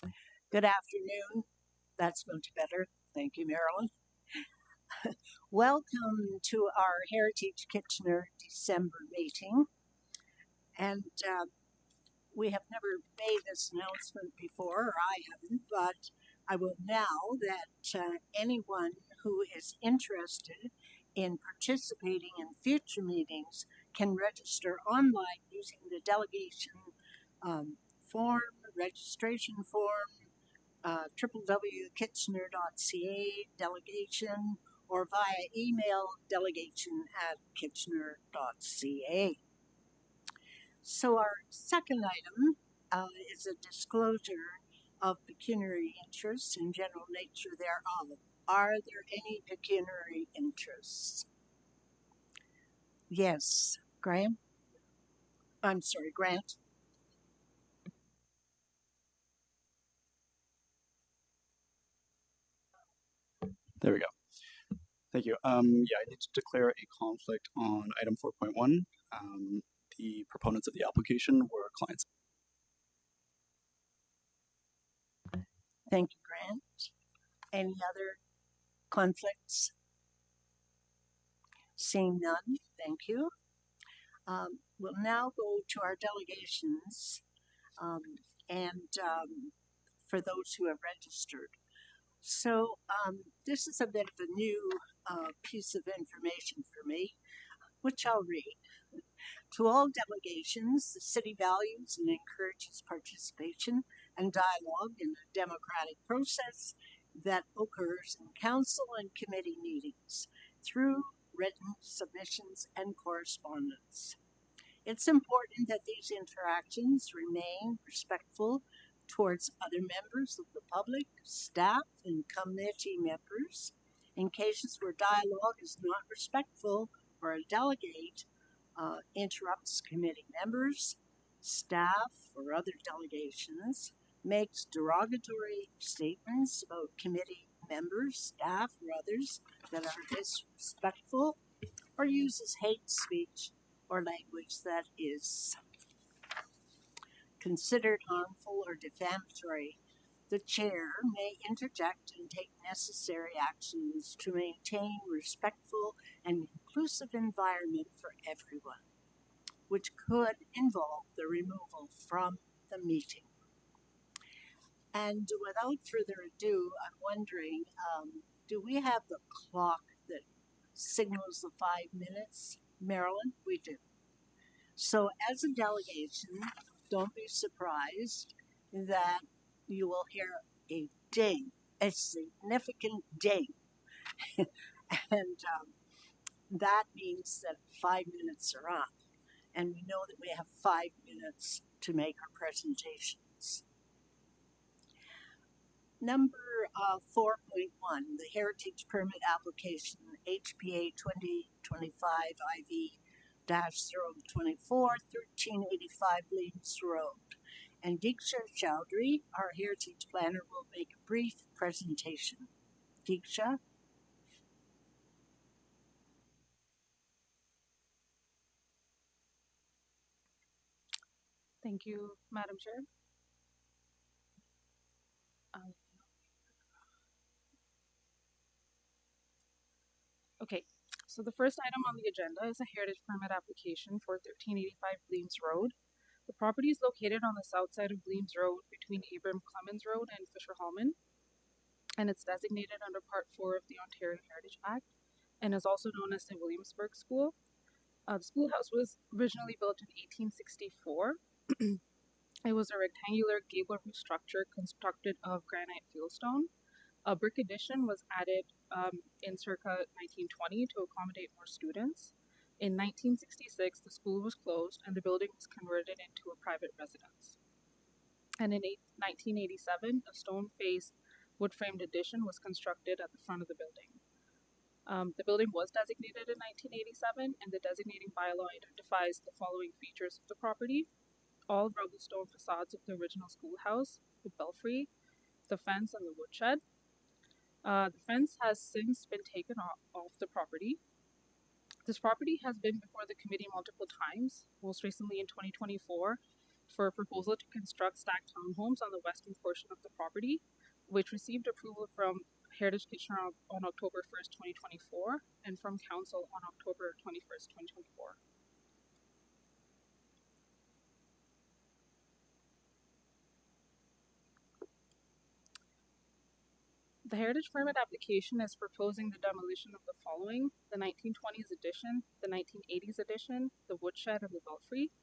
Good afternoon. That's much better. Thank you, Marilyn. Welcome to our Heritage Kitchener December meeting. And we have never made this announcement before, or I haven't, but I will now that anyone who is interested in participating in future meetings can register online using the delegation um, form, registration form, www.kitchener.ca delegation or via email delegation@kitchener.ca. So, our second item is a disclosure of pecuniary interests and general nature thereof. Are there any pecuniary interests? Yes, Graham? I'm sorry, Grant. There we go. Thank you. Yeah, I need to declare a conflict on item 4.1. The proponents of the application were clients. Thank you, Grant. Any other conflicts? Seeing none, thank you. We'll now go to our delegations um, and for those who have registered. So, this is a bit of a new piece of information for me, which I'll read. To all delegations, the city values and encourages participation and dialogue in the democratic process that occurs in council and committee meetings through written submissions and correspondence. It's important that these interactions remain respectful towards other members of the public, staff, and committee members. In cases where dialogue is not respectful or a delegate interrupts committee members, staff, or other delegations, makes derogatory statements about committee members, staff, or others that are disrespectful, or uses hate speech or language that is considered harmful or defamatory, the chair may interject and take necessary actions to maintain respectful and inclusive environment for everyone, which could involve the removal from the meeting. And without further ado, I'm wondering, do we have the clock that signals the 5 minutes? Marilyn, we do. So, as a delegation, don't be surprised that you will hear a ding, a significant ding. And that means that 5 minutes are up. And we know that we have 5 minutes to make our presentations. Number 4.1, the Heritage Permit Application HPA 2025 IV 024 1385 Leeds Road. And Diksha Chowdhury, our Heritage Planner, will make a brief presentation. Diksha? Thank you, Madam Chair. Um, okay, so the first item on the agenda is a heritage permit application for 1385 Bleems Road. The property is located on the south side of Bleems Road between Abram Clemens Road and Fisher Hallman, and it's designated under Part 4 of the Ontario Heritage Act and is also known as the Williamsburg School. The schoolhouse was originally built in 1864. It was a rectangular gable roof structure constructed of granite fieldstone. A brick addition was added in circa 1920 to accommodate more students. In 1966, the school was closed and the building was converted into a private residence. And in 1987, a stone faced wood framed addition was constructed at the front of the building. The building was designated in 1987, and the designating bylaw identifies the following features of the property: all rubble stone facades of the original schoolhouse, the belfry, the fence, and the woodshed. The fence has since been taken off the property. This property has been before the committee multiple times, most recently in 2024, for a proposal to construct stacked townhomes on the western portion of the property, which received approval from Heritage Kitchener on October 1st, 2024, and from Council on October 21st, 2024. The heritage permit application is proposing the demolition of the following: the 1920s addition, the 1980s addition, the woodshed, and the belfry.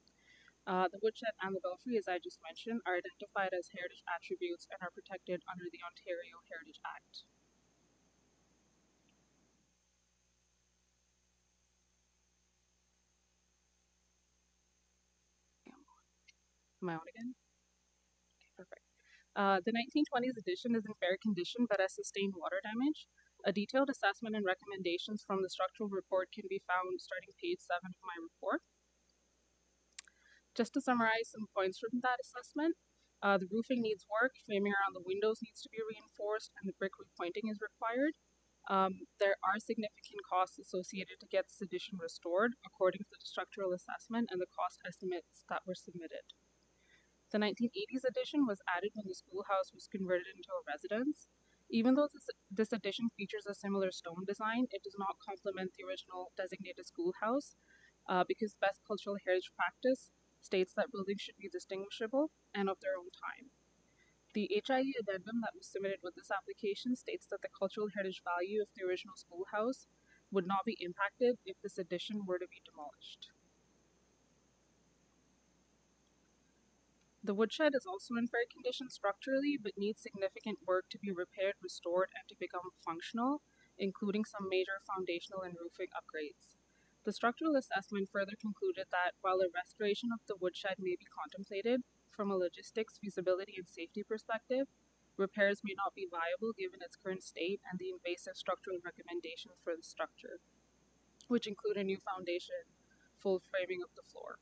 The woodshed and the belfry, as I just mentioned, are identified as heritage attributes and are protected under the Ontario Heritage Act. Am I on again? Okay, perfect. The 1920s addition is in fair condition but has sustained water damage. A detailed assessment and recommendations from the structural report can be found starting page 7 of my report. Just to summarize some points from that assessment, the roofing needs work, framing around the windows needs to be reinforced, and the brick repointing is required. There are significant costs associated to get this addition restored, according to the structural assessment and the cost estimates that were submitted. The 1980s addition was added when the schoolhouse was converted into a residence. Even though this addition features a similar stone design, it does not complement the original designated schoolhouse because best cultural heritage practice states that buildings should be distinguishable and of their own time. The HIE addendum that was submitted with this application states that the cultural heritage value of the original schoolhouse would not be impacted if this addition were to be demolished. The woodshed is also in fair condition structurally, but needs significant work to be repaired, restored, and to become functional, including some major foundational and roofing upgrades. The structural assessment further concluded that while a restoration of the woodshed may be contemplated, from a logistics, feasibility, and safety perspective, repairs may not be viable given its current state and the invasive structural recommendations for the structure, which include a new foundation, full framing of the floor.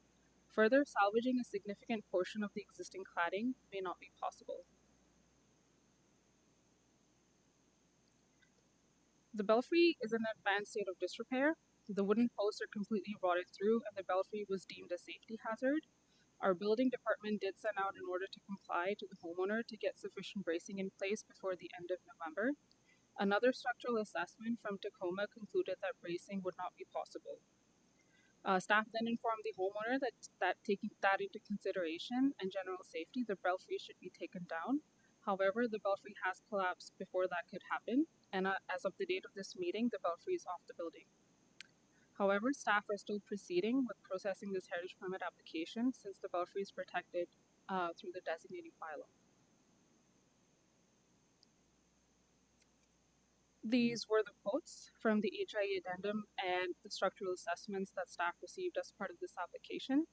Further, salvaging a significant portion of the existing cladding may not be possible. The belfry is in an advanced state of disrepair. The wooden posts are completely rotted through, and the belfry was deemed a safety hazard. Our building department did send out an order to comply to the homeowner to get sufficient bracing in place before the end of November. Another structural assessment from Tacoma concluded that bracing would not be possible. Staff then informed the homeowner that taking that into consideration and general safety, the belfry should be taken down. However, the belfry has collapsed before that could happen, and as of the date of this meeting, the belfry is off the building. However, staff are still proceeding with processing this heritage permit application since the belfry is protected through the designating bylaw. These were the quotes from the HIE addendum and the structural assessments that staff received as part of this application.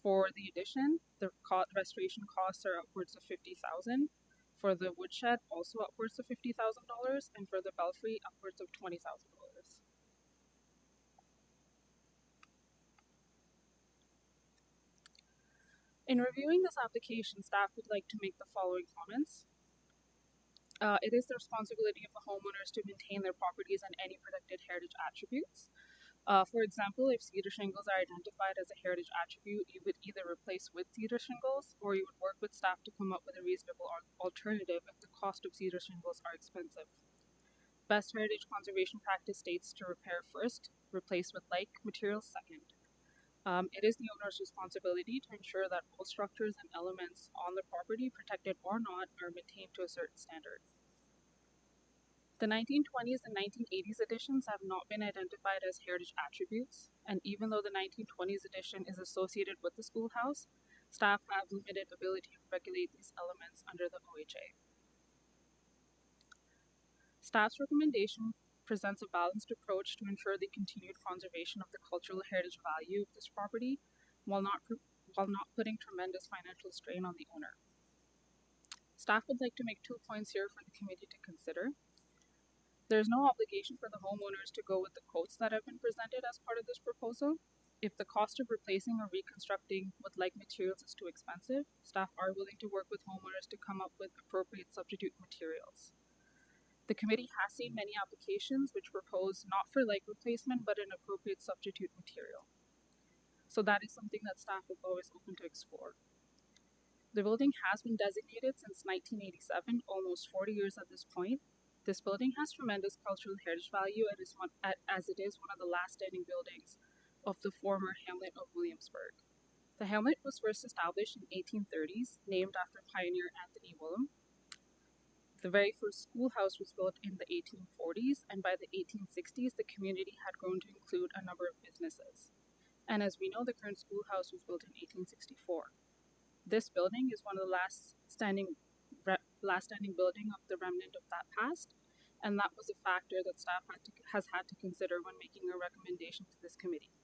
For the addition, the restoration costs are upwards of $50,000. For the woodshed, also upwards of $50,000, and for the belfry, upwards of $20,000. In reviewing this application, staff would like to make the following comments. It is the responsibility of the homeowners to maintain their properties and any protected heritage attributes. For example, if cedar shingles are identified as a heritage attribute, you would either replace with cedar shingles or you would work with staff to come up with a reasonable alternative if the cost of cedar shingles are expensive. Best heritage conservation practice states to repair first, replace with like materials second. It is the owner's responsibility to ensure that all structures and elements on the property, protected or not, are maintained to a certain standard. The 1920s and 1980s additions have not been identified as heritage attributes, and even though the 1920s addition is associated with the schoolhouse, staff have limited ability to regulate these elements under the OHA. Staff's recommendation presents a balanced approach to ensure the continued conservation of the cultural heritage value of this property while not putting tremendous financial strain on the owner. Staff would like to make 2 points here for the committee to consider. There is no obligation for the homeowners to go with the quotes that have been presented as part of this proposal. If the cost of replacing or reconstructing with like materials is too expensive, staff are willing to work with homeowners to come up with appropriate substitute materials. The committee has seen many applications which propose not for like replacement but an appropriate substitute material. So that is something that staff is always open to explore. The building has been designated since 1987, almost 40 years at this point. This building has tremendous cultural heritage value as it is one of the last standing buildings of the former hamlet of Williamsburg. The hamlet was first established in 1830s, named after pioneer Anthony Willem. The very first schoolhouse was built in the 1840s, and by the 1860s, the community had grown to include a number of businesses. And as we know, the current schoolhouse was built in 1864. This building is one of the last standing building of the remnant of that past, and that was a factor that staff has had to consider when making a recommendation to this committee.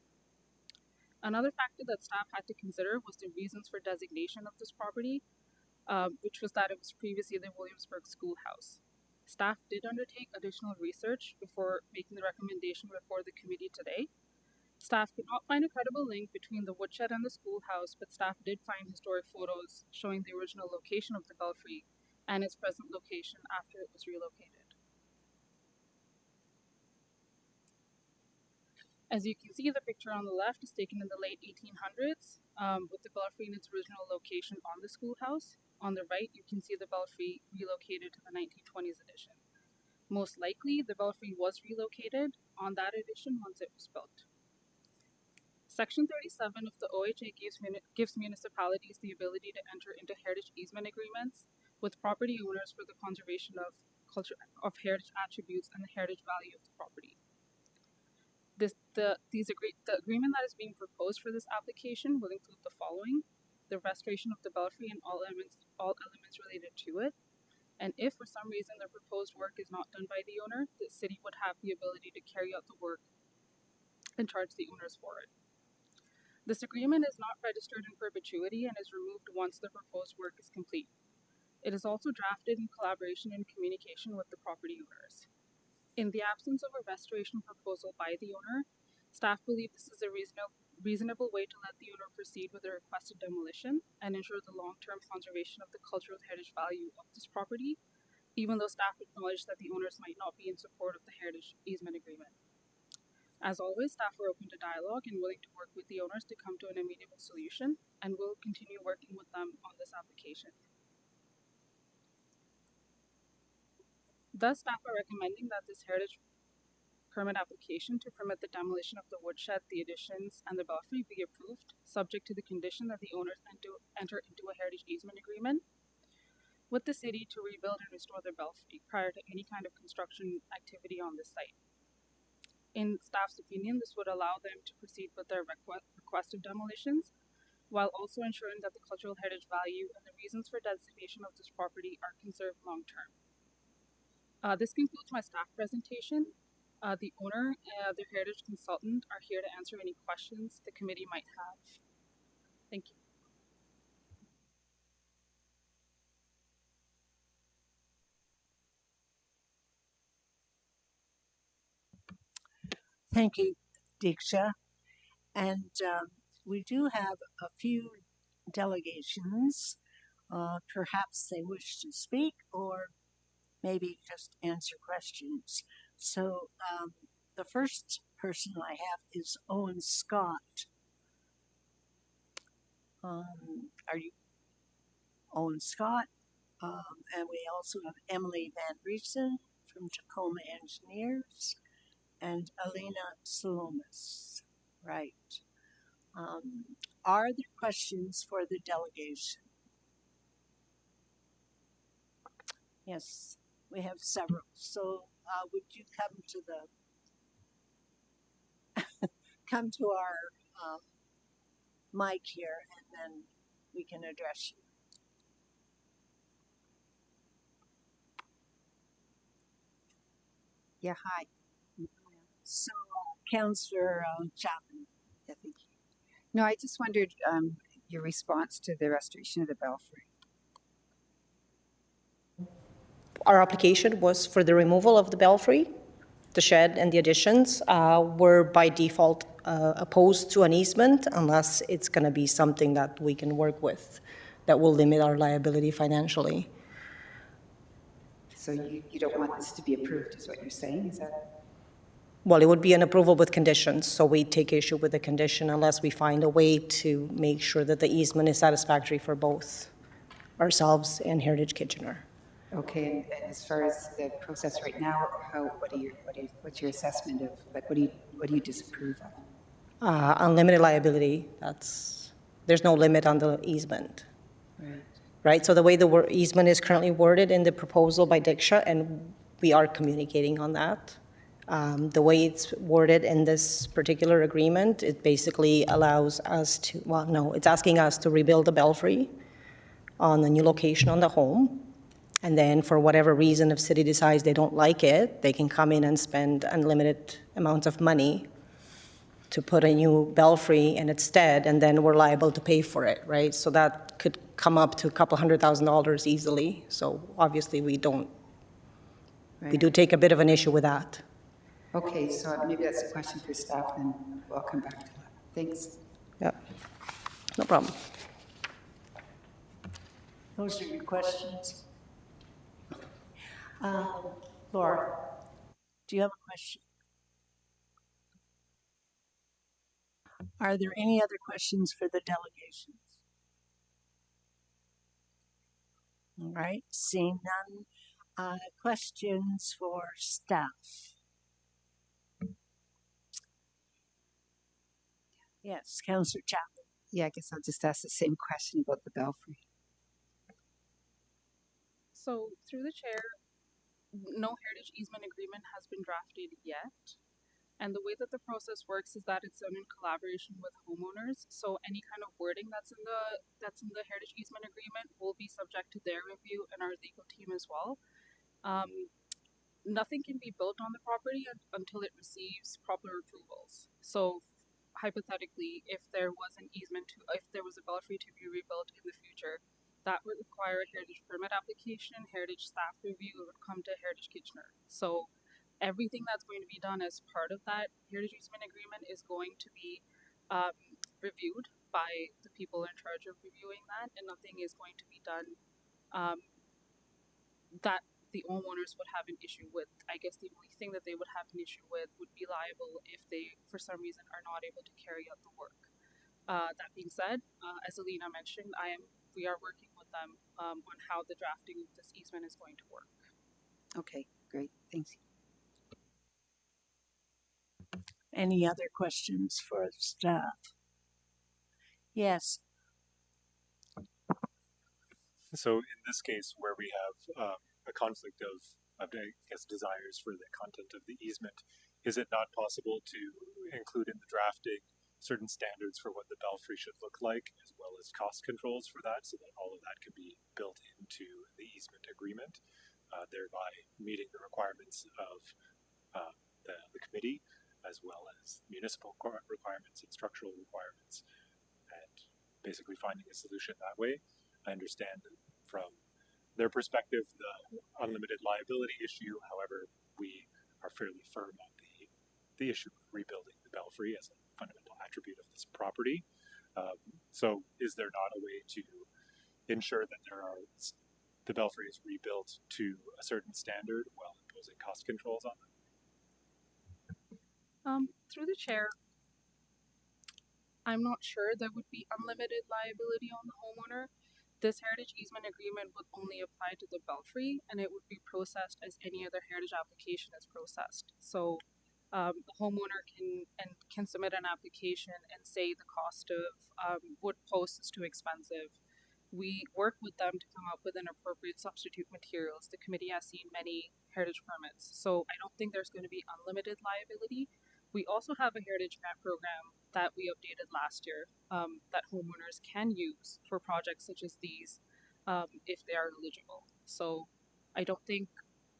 Another factor that staff had to consider was the reasons for designation of this property, which was that it was previously the Williamsburg Schoolhouse. Staff did undertake additional research before making the recommendation before the committee today. Staff could not find a credible link between the woodshed and the schoolhouse, but staff did find historic photos showing the original location of the belfry and its present location after it was relocated. As you can see, the picture on the left is taken in the late 1800s, with the belfry in its original location on the schoolhouse. On the right, you can see the belfry relocated to the 1920s edition. Most likely, the belfry was relocated on that edition once it was built. Section 37 of the OHA gives municipalities the ability to enter into heritage easement agreements with property owners for the conservation of heritage attributes and the heritage value of the property. The agreement that is being proposed for this application will include the following: the restoration of the belfry and all elements related to it. And if for some reason the proposed work is not done by the owner, the city would have the ability to carry out the work and charge the owners for it. This agreement is not registered in perpetuity and is removed once the proposed work is complete. It is also drafted in collaboration and communication with the property owners. In the absence of a restoration proposal by the owner, staff believe this is a reasonable way to let the owner proceed with the requested demolition and ensure the long-term conservation of the cultural heritage value of this property, even though staff acknowledge that the owners might not be in support of the heritage easement agreement. As always, staff are open to dialogue and willing to work with the owners to come to an amenable solution, and will continue working with them on this application. Thus, staff are recommending that this heritage permit application to permit the demolition of the woodshed, the additions, and the belfry be approved, subject to the condition that the owners enter into a heritage easement agreement with the city to rebuild and restore the belfry prior to any kind of construction activity on this site. In staff's opinion, this would allow them to proceed with their requested demolitions, while also ensuring that the cultural heritage value and the reasons for designation of this property are conserved long term. This concludes my staff presentation. The owner, the heritage consultant are here to answer any questions the committee might have. Thank you. Thank you, Diksha. And we do have a few delegations. Perhaps they wish to speak or maybe just answer questions. So the first person I have is Owen Scott. Are you Owen Scott? And we also have Emily Van Riesen from Tacoma Engineers and Alina Salomis. Right. Are there questions for the delegation? Yes, we have several. So would you come to our mic here, and then we can address you. Yeah, hi. So, Councillor Chapman. Yeah, thank you. No, I just wondered your response to the restoration of the belfry. Our application was for the removal of the belfry. The shed and the additions were by default opposed to an easement unless it's going to be something that we can work with that will limit our liability financially. So you don't want this to be approved, is what you're saying? Is that? Well, it would be an approval with conditions, so we take issue with the condition unless we find a way to make sure that the easement is satisfactory for both ourselves and Heritage Kitchener. Okay, and as far as the process right now, what's your assessment of, like, what do you disapprove of? Unlimited liability, there's no limit on the easement, Right. right? So the way the easement is currently worded in the proposal by Diksha, and we are communicating on that, the way it's worded in this particular agreement, it basically allows us to, well, no, it's asking us to rebuild the belfry on the new location on the home. And then for whatever reason, if city decides they don't like it, they can come in and spend unlimited amounts of money to put a new belfry in its stead, and then we're liable to pay for it, right? So that could come up to a couple $100,000 easily. So obviously we do take a bit of an issue with that. Okay, so maybe that's a question for staff, and we'll come back to that. Thanks. Yeah, no problem. Those are your questions. Laura, do you have a question? Are there any other questions for the delegations? All right, seeing none. Questions for staff? Yes, Councillor Chapman. Yeah, I guess I'll just ask the same question about the belfry. So through the chair, no heritage easement agreement has been drafted yet. And the way that the process works is that it's done in collaboration with homeowners. So any kind of wording that's in the heritage easement agreement will be subject to their review and our legal team as well. Nothing can be built on the property until it receives proper approvals. So hypothetically, if there was a belfry to be rebuilt in the future, that would require a heritage permit application, heritage staff review. It would come to Heritage Kitchener. So everything that's going to be done as part of that heritage easement agreement is going to be reviewed by the people in charge of reviewing that, and nothing is going to be done that the homeowners would have an issue with. I guess the only thing that they would have an issue with would be liable if they, for some reason, are not able to carry out the work. That being said, as Alina mentioned, we are working with them on how the drafting of this easement is going to work. Okay, great. Thanks. Any other questions for staff? Yes. So in this case, where we have a conflict of, I guess, desires for the content of the easement, is it not possible to include in the drafting certain standards for what the belfry should look like, as well as cost controls for that, so that all of that can be built into the easement agreement, thereby meeting the requirements of the committee, as well as municipal requirements and structural requirements, and basically finding a solution that way. I understand from their perspective the unlimited liability issue. However, we are fairly firm on the issue of rebuilding the belfry as a fundamental attribute of this property. So is there not a way to ensure that the belfry is rebuilt to a certain standard while imposing cost controls on them? Through the chair, I'm not sure there would be unlimited liability on the homeowner. This heritage easement agreement would only apply to the belfry, and it would be processed as any other heritage application is processed. So the homeowner can submit an application and say the cost of wood posts is too expensive. We work with them to come up with an appropriate substitute materials. The committee has seen many heritage permits, so I don't think there's going to be unlimited liability. We also have a heritage grant program that we updated last year that homeowners can use for projects such as these if they are eligible. So I don't think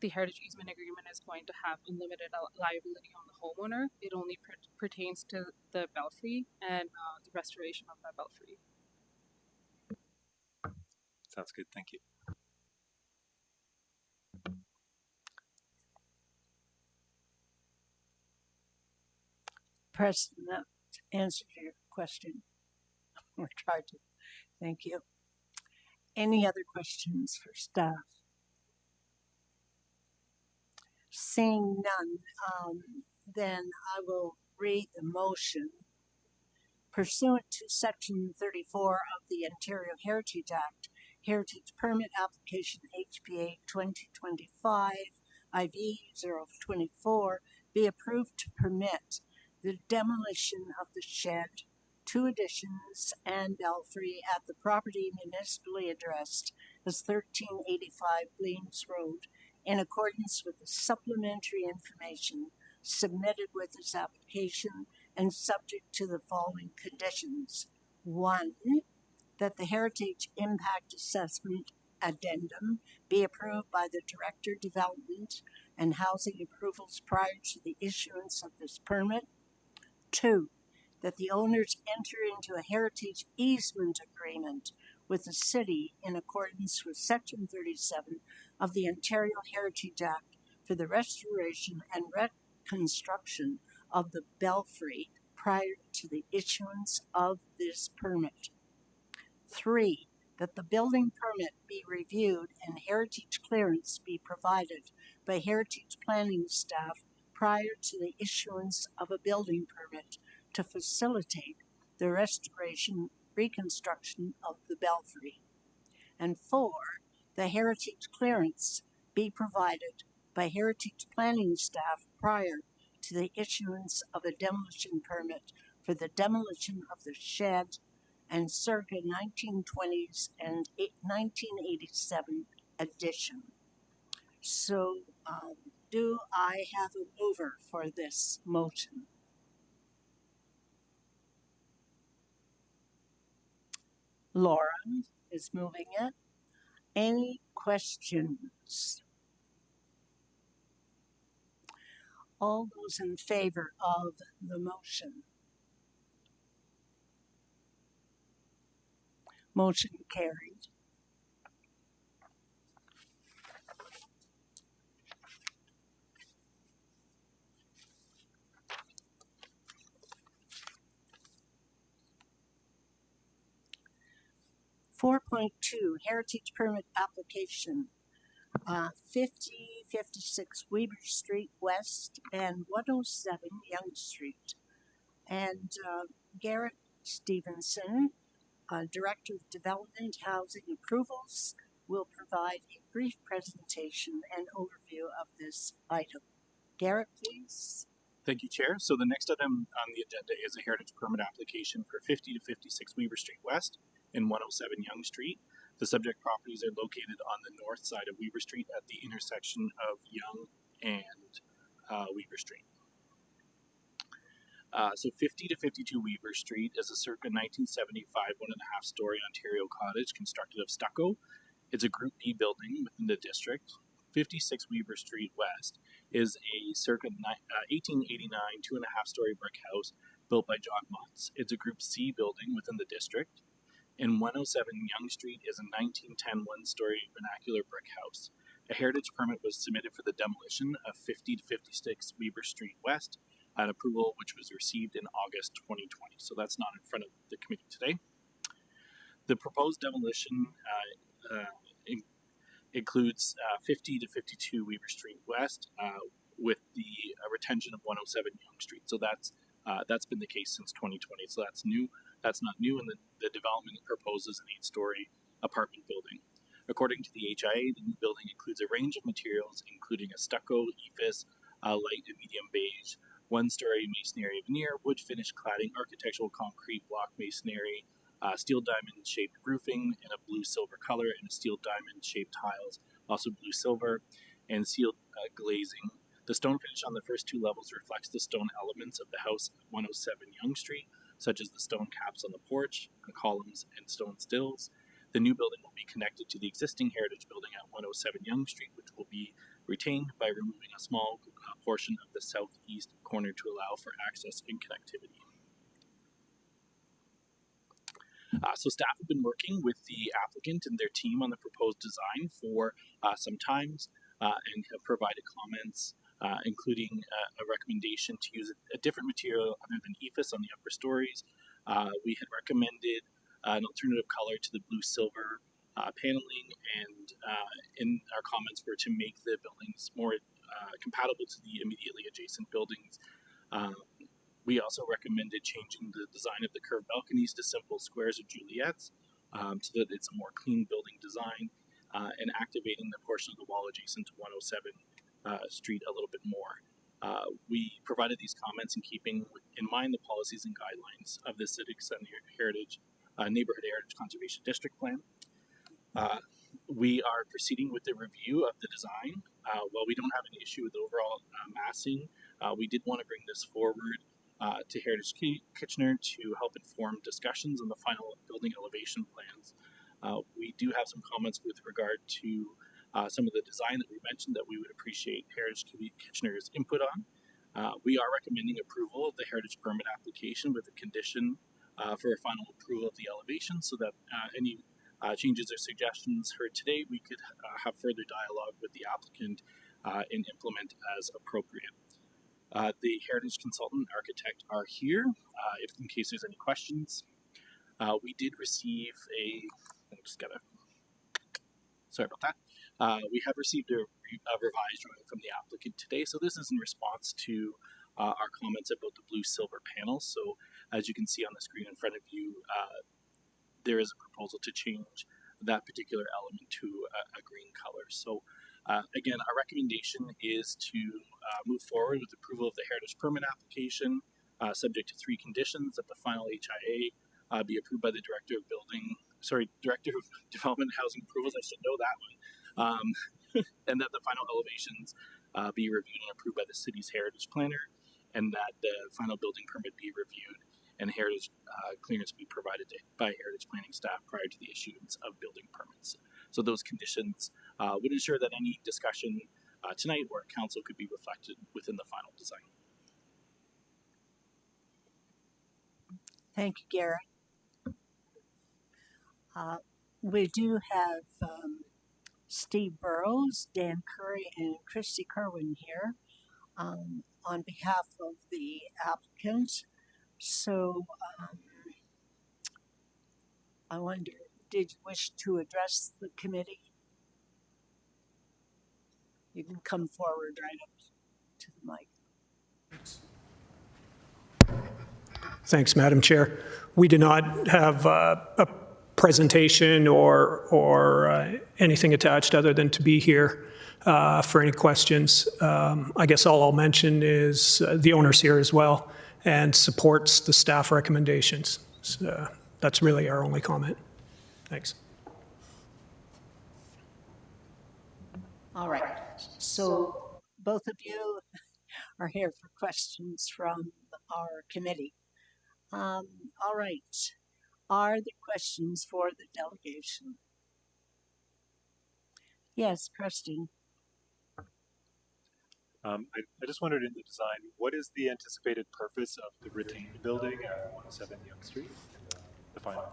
the heritage easement agreement is going to have unlimited liability on the homeowner. It only pertains to the belfry and the restoration of that belfry. Sounds good. Thank you. Preston, that answered your question. Or tried to. Thank you. Any other questions for staff? Seeing none, then I will read the motion. Pursuant to Section 34 of the Ontario Heritage Act, Heritage Permit Application HPA 2025 IV 024 be approved to permit the demolition of the shed, 2 additions, and belfry at the property municipally addressed as 1385 Bleams Road in accordance with the supplementary information submitted with this application and subject to the following conditions. 1, that the Heritage Impact Assessment Addendum be approved by the Director Development and Housing Approvals prior to the issuance of this permit. 2, that the owners enter into a heritage easement agreement with the city in accordance with Section 37 of the Ontario Heritage Act for the restoration and reconstruction of the belfry prior to the issuance of this permit. 3, that the building permit be reviewed and heritage clearance be provided by heritage planning staff prior to the issuance of a building permit to facilitate the restoration, reconstruction of the belfry. And 4, the heritage clearance be provided by heritage planning staff prior to the issuance of a demolition permit for the demolition of the shed and circa 1920s and 1987 addition. So, do I have a mover for this motion? Laura is moving it. Any questions? All those in favor of the motion? Motion carried. (4.2) Heritage Permit Application 5056 Weber Street West and 107 Young Street. And Garrett Stevenson, Director of Development Housing Approvals, will provide a brief presentation and overview of this item. Garrett, please. Thank you, Chair. So the next item on the agenda is a heritage permit application for 50 to 56 Weber Street West and 107 Young Street. The subject properties are located on the north side of Weber Street at the intersection of Young and Weber Street. So 50 to 52 Weber Street is a circa 1975 1.5-story Ontario cottage constructed of stucco. It's a Group B building within the district. 56 Weber Street West is a circa 1889 2.5-story brick house built by John Mutz. It's a Group C building within the district. And 107 Young Street is a 1910 1-story vernacular brick house. A heritage permit was submitted for the demolition of 50 to 56 Weber Street West, an approval which was received in August 2020. So that's not in front of the committee today. The proposed demolition includes 50 to 52 Weber Street West with the retention of 107 Young Street. So that's been the case since 2020. So that's new. That's not new, and the development proposes an 8-story apartment building. According to the HIA, the new building includes a range of materials, including a stucco, EIFS, light and medium beige, 1-story masonry veneer, wood finish cladding, architectural concrete block masonry, steel diamond shaped roofing in a blue silver color, and a steel diamond shaped tiles, also blue silver, and sealed glazing. The stone finish on the first 2 levels reflects the stone elements of the house at 107 Young Street, such as the stone caps on the porch, the columns, and stone stills. The new building will be connected to the existing heritage building at 107 Young Street, which will be retained by removing a small portion of the southeast corner to allow for access and connectivity. So staff have been working with the applicant and their team on the proposed design for some time and have provided comments, including a recommendation to use a different material other than EIFS on the upper stories. We had recommended an alternative color to the blue silver paneling, and in our comments were to make the buildings more compatible to the immediately adjacent buildings. We also recommended changing the design of the curved balconies to simple squares or Juliets, so that it's a more clean building design, and activating the portion of the wall adjacent to 107 Street a little bit more. We provided these comments in keeping in mind the policies and guidelines of the Civic Center Heritage Neighborhood Heritage Conservation District Plan. We are proceeding with the review of the design. While we don't have an issue with overall massing, we did want to bring this forward to Heritage Kitchener to help inform discussions on the final building elevation plans. We do have some comments with regard to some of the design that we mentioned that we would appreciate Heritage Kitchener's input on. We are recommending approval of the Heritage Permit application with a condition for a final approval of the elevation, so that any changes or suggestions heard today, we could have further dialogue with the applicant and implement as appropriate. The Heritage Consultant Architect are here if in case there's any questions. We did receive sorry about that. We have received a revised drawing from the applicant today. So this is in response to our comments about the blue-silver panels. So as you can see on the screen in front of you, there is a proposal to change that particular element to a green color. So again, our recommendation is to move forward with approval of the Heritage Permit application, subject to 3 conditions: that the final HIA be approved by the Director of Development and Housing Approvals. I should know that one. And that the final elevations be reviewed and approved by the city's heritage planner, and that the final building permit be reviewed and heritage clearance be provided by heritage planning staff prior to the issuance of building permits. So those conditions would ensure that any discussion tonight or at council could be reflected within the final design. Thank you, Garrett. We do have Steve Burrows, Dan Curry, and Christy Kerwin here on behalf of the applicant. So I wonder, did you wish to address the committee? You can come forward right up to the mic. Thanks, Madam Chair. We do not have a presentation or anything attached other than to be here for any questions. I guess all I'll mention is the owner's here as well and supports the staff recommendations. So that's really our only comment. Thanks. All right. So both of you are here for questions from our committee. All right. Are there questions for the delegation? Yes, Preston. I just wondered, in the design, what is the anticipated purpose of the retained building at 107 Yonge Street in the final?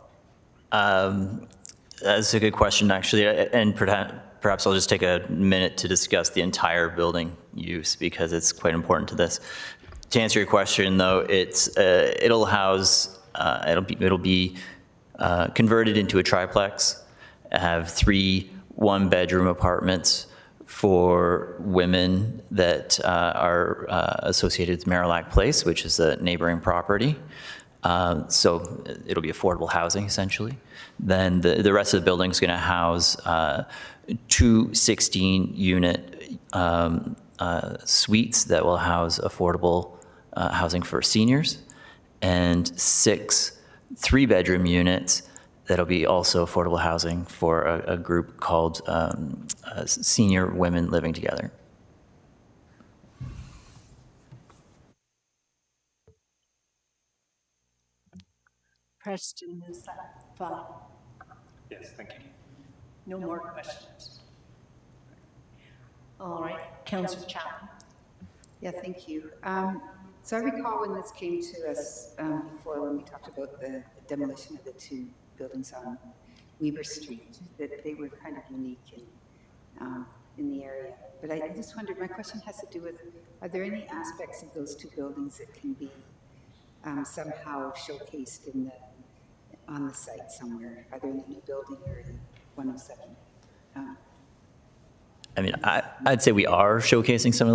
That's a good question, actually, and perhaps I'll just take a minute to discuss the entire building use because it's quite important to this. To answer your question, though, it'll house, it'll be converted into a triplex, have 3 one-bedroom apartments for women that are associated with Marillac Place, which is a neighboring property. So it'll be affordable housing, essentially. Then the rest of the building is going to house 2 16-unit suites that will house affordable housing for seniors, and 6 3-bedroom units that'll be also affordable housing for a group called Senior Women Living Together. Preston, is that fine? Yes, thank you. No more questions. All right, Councillor Chapman. Yeah, thank you. So I recall when this came to us before, when we talked about the demolition of the 2 buildings on Weber Street, that they were kind of unique in the area. But I just wondered, my question has to do with, are there any aspects of those 2 buildings that can be somehow showcased on the site somewhere, either in the new building or in 107? I mean, I'd say we are showcasing some of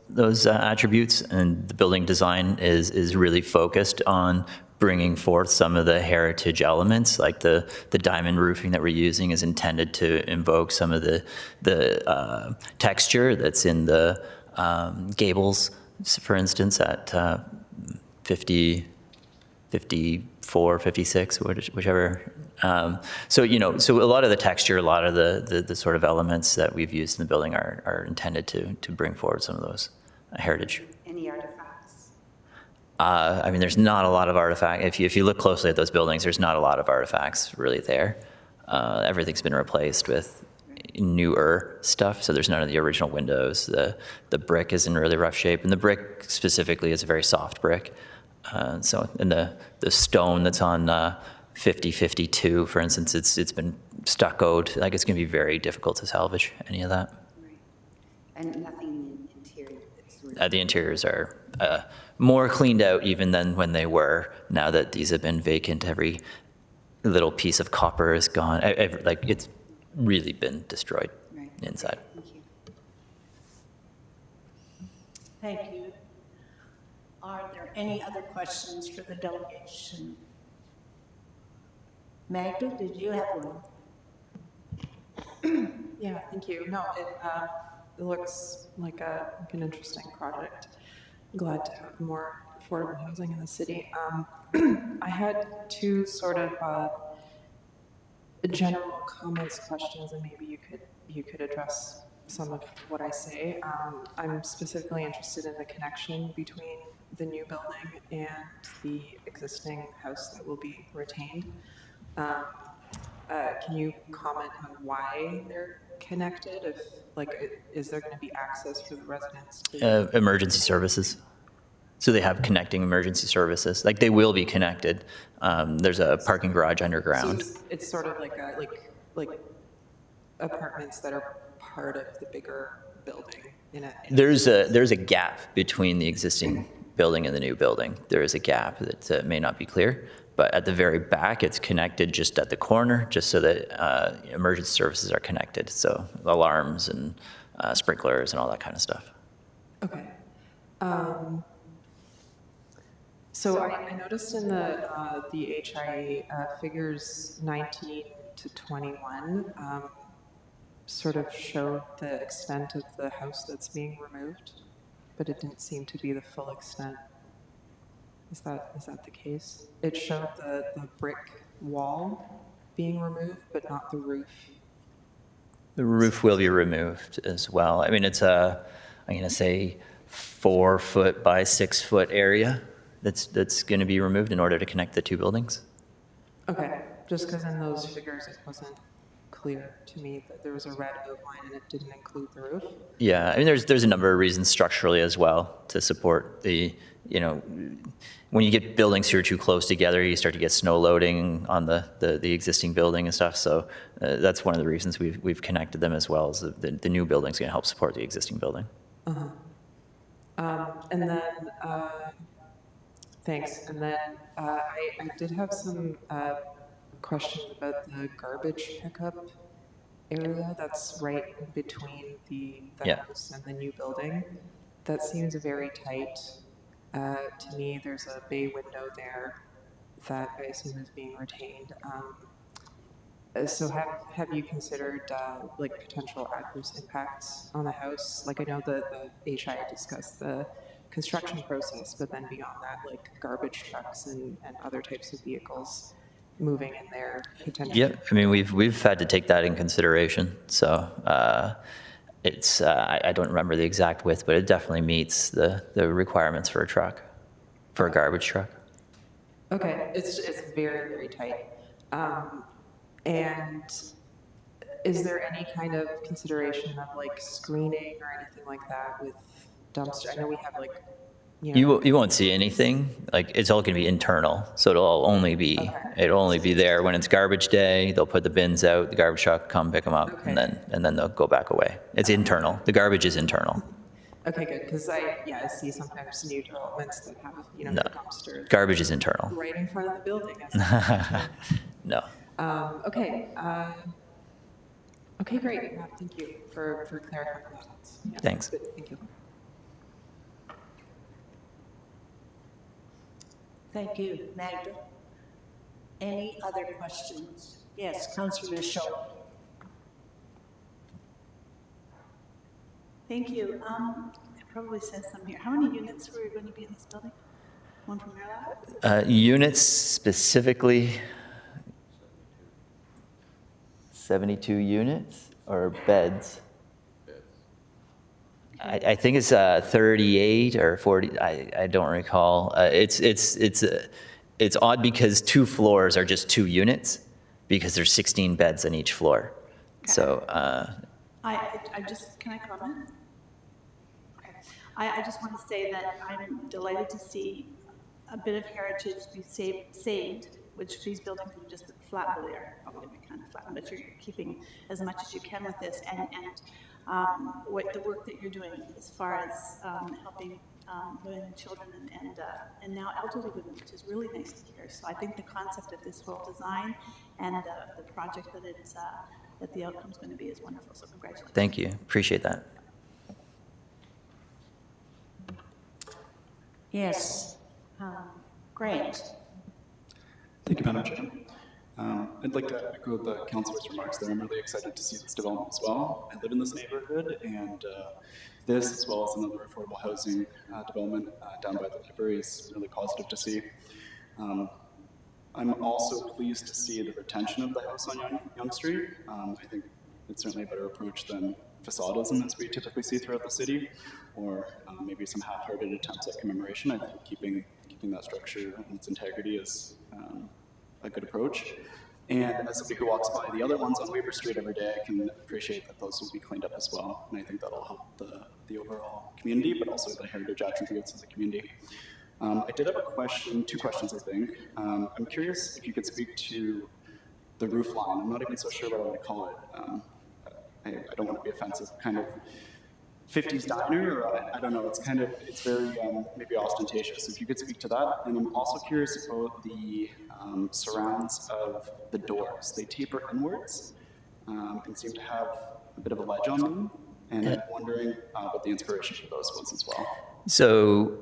those attributes, and the building design is really focused on bringing forth some of the heritage elements, like the diamond roofing that we're using is intended to invoke some of the texture that's in the gables, for instance, at 50, 54, 56, whichever. So, you know, so a lot of the texture, a lot of the sort of elements that we've used in the building are intended to bring forward some of those heritage. Any artifacts? I mean, there's not a lot of artifact. If you look closely at those buildings, there's not a lot of artifacts really there. Everything's been replaced with newer stuff, so there's none of the original windows. The brick is in really rough shape, and the brick specifically is a very soft brick. So, and the stone that's on 5052, for instance, it's been stuccoed. Like, it's going to be very difficult to salvage any of that. Right. And nothing in the interior that's really... The interiors are more cleaned out even than when they were. Now that these have been vacant, every little piece of copper is gone. Like, it's really been destroyed inside. Thank you. Thank you. Are there any other questions for the delegation? Magda, did you have one? Yeah, thank you. No, it looks like an interesting project. Glad to have more affordable housing in the city. I had two sort of general comments, questions, and maybe you could address some of what I say. I'm specifically interested in the connection between the new building and the existing house that will be retained. Can you comment on why they're connected? If, like, is there going to be access for the residents to... Emergency services. So they have connecting emergency services. Like, they will be connected. There's a parking garage underground. So it's sort of like like apartments that are part of the bigger building. There's a gap between the existing building and the new building. There is a gap that may not be clear, but at the very back, it's connected just at the corner, just so that emergency services are connected. So alarms and sprinklers and all that kind of stuff. Okay. So I noticed in the HIA figures 19 to 21 sort of showed the extent of the house that's being removed, but it didn't seem to be the full extent. Is that the case? It showed the brick wall being removed, but not the roof. The roof will be removed as well. I mean, it's I'm going to say 4 foot by 6 foot area that's going to be removed in order to connect the two buildings. Okay, just because in those figures it wasn't clear to me that there was a red outline and it didn't include the roof. Yeah, I mean, there's a number of reasons structurally as well to support the, you know, when you get buildings who are too close together, you start to get snow loading on the existing building and stuff. So that's one of the reasons we've connected them as well, as the new building is going to help support the existing building. And then, thanks. And then I did have some questions about the garbage pickup area that's right in between the house and the new building. That seems very tight. To me, there's a bay window there that I assume is being retained. So have you considered like potential adverse impacts on the house? Like, I know the HIA discussed the construction process, but then beyond that, like garbage trucks and other types of vehicles moving in there potentially. Yeah, I mean, we've had to take that in consideration. So it's I don't remember the exact width, but it definitely meets the requirements for a truck, for a garbage truck. Okay, it's very, very tight. And is there any kind of consideration of like screening or anything like that with dumpster? I know we have like, you know. You won't see anything. Like, it's all going to be internal, so it'll only be there when it's garbage day. They'll put the bins out, the garbage truck come pick them up, and then they'll go back away. It's internal. The garbage is internal. Okay, good, because I see sometimes new developments that have No, the dumpster garbage is internal. right in front of the building. No. Okay. Okay, great. Yeah, thank you for clarifying that. Yeah, Thanks. good. Thank you. Thank you, Magda. Any other questions? Yes, Councillor Michaud. Thank you. It probably says some here. How many units were going to be in this building? One from Maryland? Units specifically, 72 units or beds? I think it's 38 or 40. I don't recall. It's odd because 2 floors are just 2 units because there's 16 beds on each floor. Okay. So I just, can I comment? Okay. I just want to say that I'm delighted to see a bit of heritage be saved, which these buildings are just flat, well, they're probably going to be kind of flat, but you're keeping as much as you can with this, and what the work that you're doing as far as helping women and children and now elderly women, which is really nice to hear. So I think the concept of this whole design and the project that it's that the outcome is going to be is wonderful. So congratulations. thank you. Appreciate that. Yes. Grant. Thank you, Madam Chair. I'd like to echo the councillor's remarks there. I'm really excited to see this development as well. I live in this neighborhood, and this, as well as another affordable housing development down by the library, is really positive to see. I'm also pleased to see the retention of the house on Yonge Street. I think it's certainly a better approach than facadism as we typically see throughout the city, or maybe some half-hearted attempts at commemoration. I think keeping that structure and its integrity is a good approach. And as somebody who walks by the other ones on Weber Street every day, I can appreciate that those will be cleaned up as well. And I think that'll help the overall community, but also the heritage attributes of the community. I did have a question, 2 questions, I think. I'm curious if you could speak to the roof line. I'm not even so sure what I would call it. I don't want to be offensive, kind of 50s diner, or I don't know, it's very maybe ostentatious. If you could speak to that. And I'm also curious about the surrounds of the doors. They taper inwards and seem to have a bit of a ledge on them. And I'm wondering what the inspiration for those was as well. So,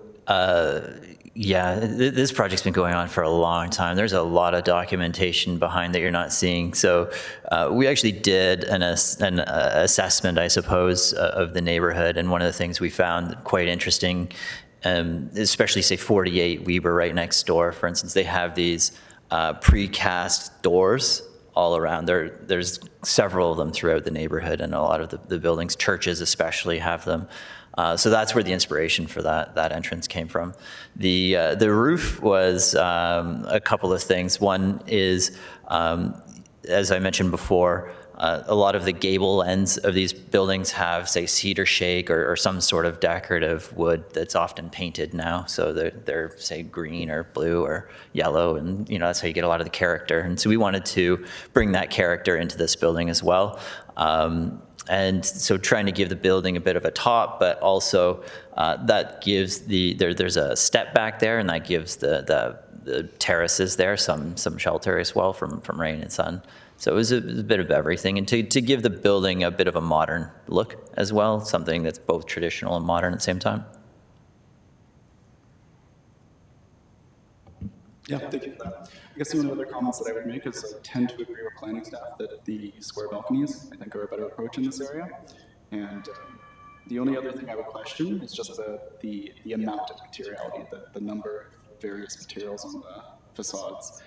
yeah, this project's been going on for a long time. There's a lot of documentation behind that you're not seeing. So we actually did an assessment, I suppose, of the neighborhood. And one of the things we found quite interesting, especially, say, 48 Weber right next door, for instance, they have these precast doors all around. There's several of them throughout the neighborhood, and a lot of the buildings, churches especially, have them. So that's where the inspiration for that entrance came from. The roof was a couple of things. One is, as I mentioned before, a lot of the gable ends of these buildings have, say, cedar shake or some sort of decorative wood that's often painted now. So they're say, green or blue or yellow, and that's how you get a lot of the character. And so we wanted to bring that character into this building as well. And so trying to give the building a bit of a top, but also that gives there's a step back there, and that gives the terraces there some shelter as well from rain and sun. So it was a bit of everything, and to give the building a bit of a modern look as well, something that's both traditional and modern at the same time. Yeah, thank you for that. I guess some of the other comments that I would make is I tend to agree with planning staff that the square balconies, I think, are a better approach in this area. And the only other thing I would question is just the amount of materiality, the number of various materials on the facades.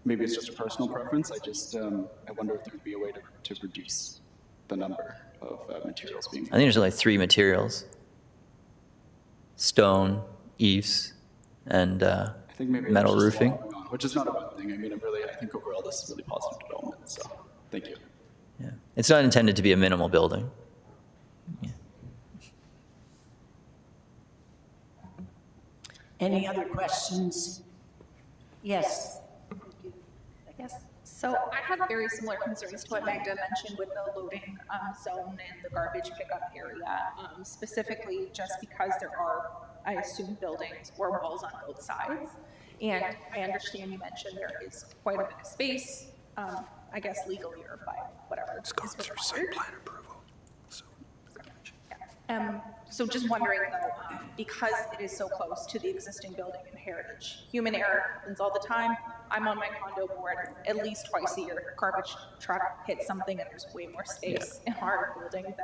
Maybe it's just a personal preference. I wonder if there would be a way to reduce the number of materials being. I think there's only 3 materials: stone, eaves, and I think maybe metal roofing. Which is not a bad thing. I mean, I think overall this is really positive development. So, thank you. Yeah, it's not intended to be a minimal building. Yeah. Any other questions? Yes. Yes. So I had very similar concerns to what Magda mentioned with the loading zone and the garbage pickup area, specifically just because there are, I assume, buildings or walls on both sides. And I understand you mentioned there is quite a bit of space I guess legally or by whatever is required. So just wondering though, because it is so close to the existing building in Heritage, human error happens all the time. I'm on my condo board at least twice a year. Garbage truck hits something and there's way more space in our building than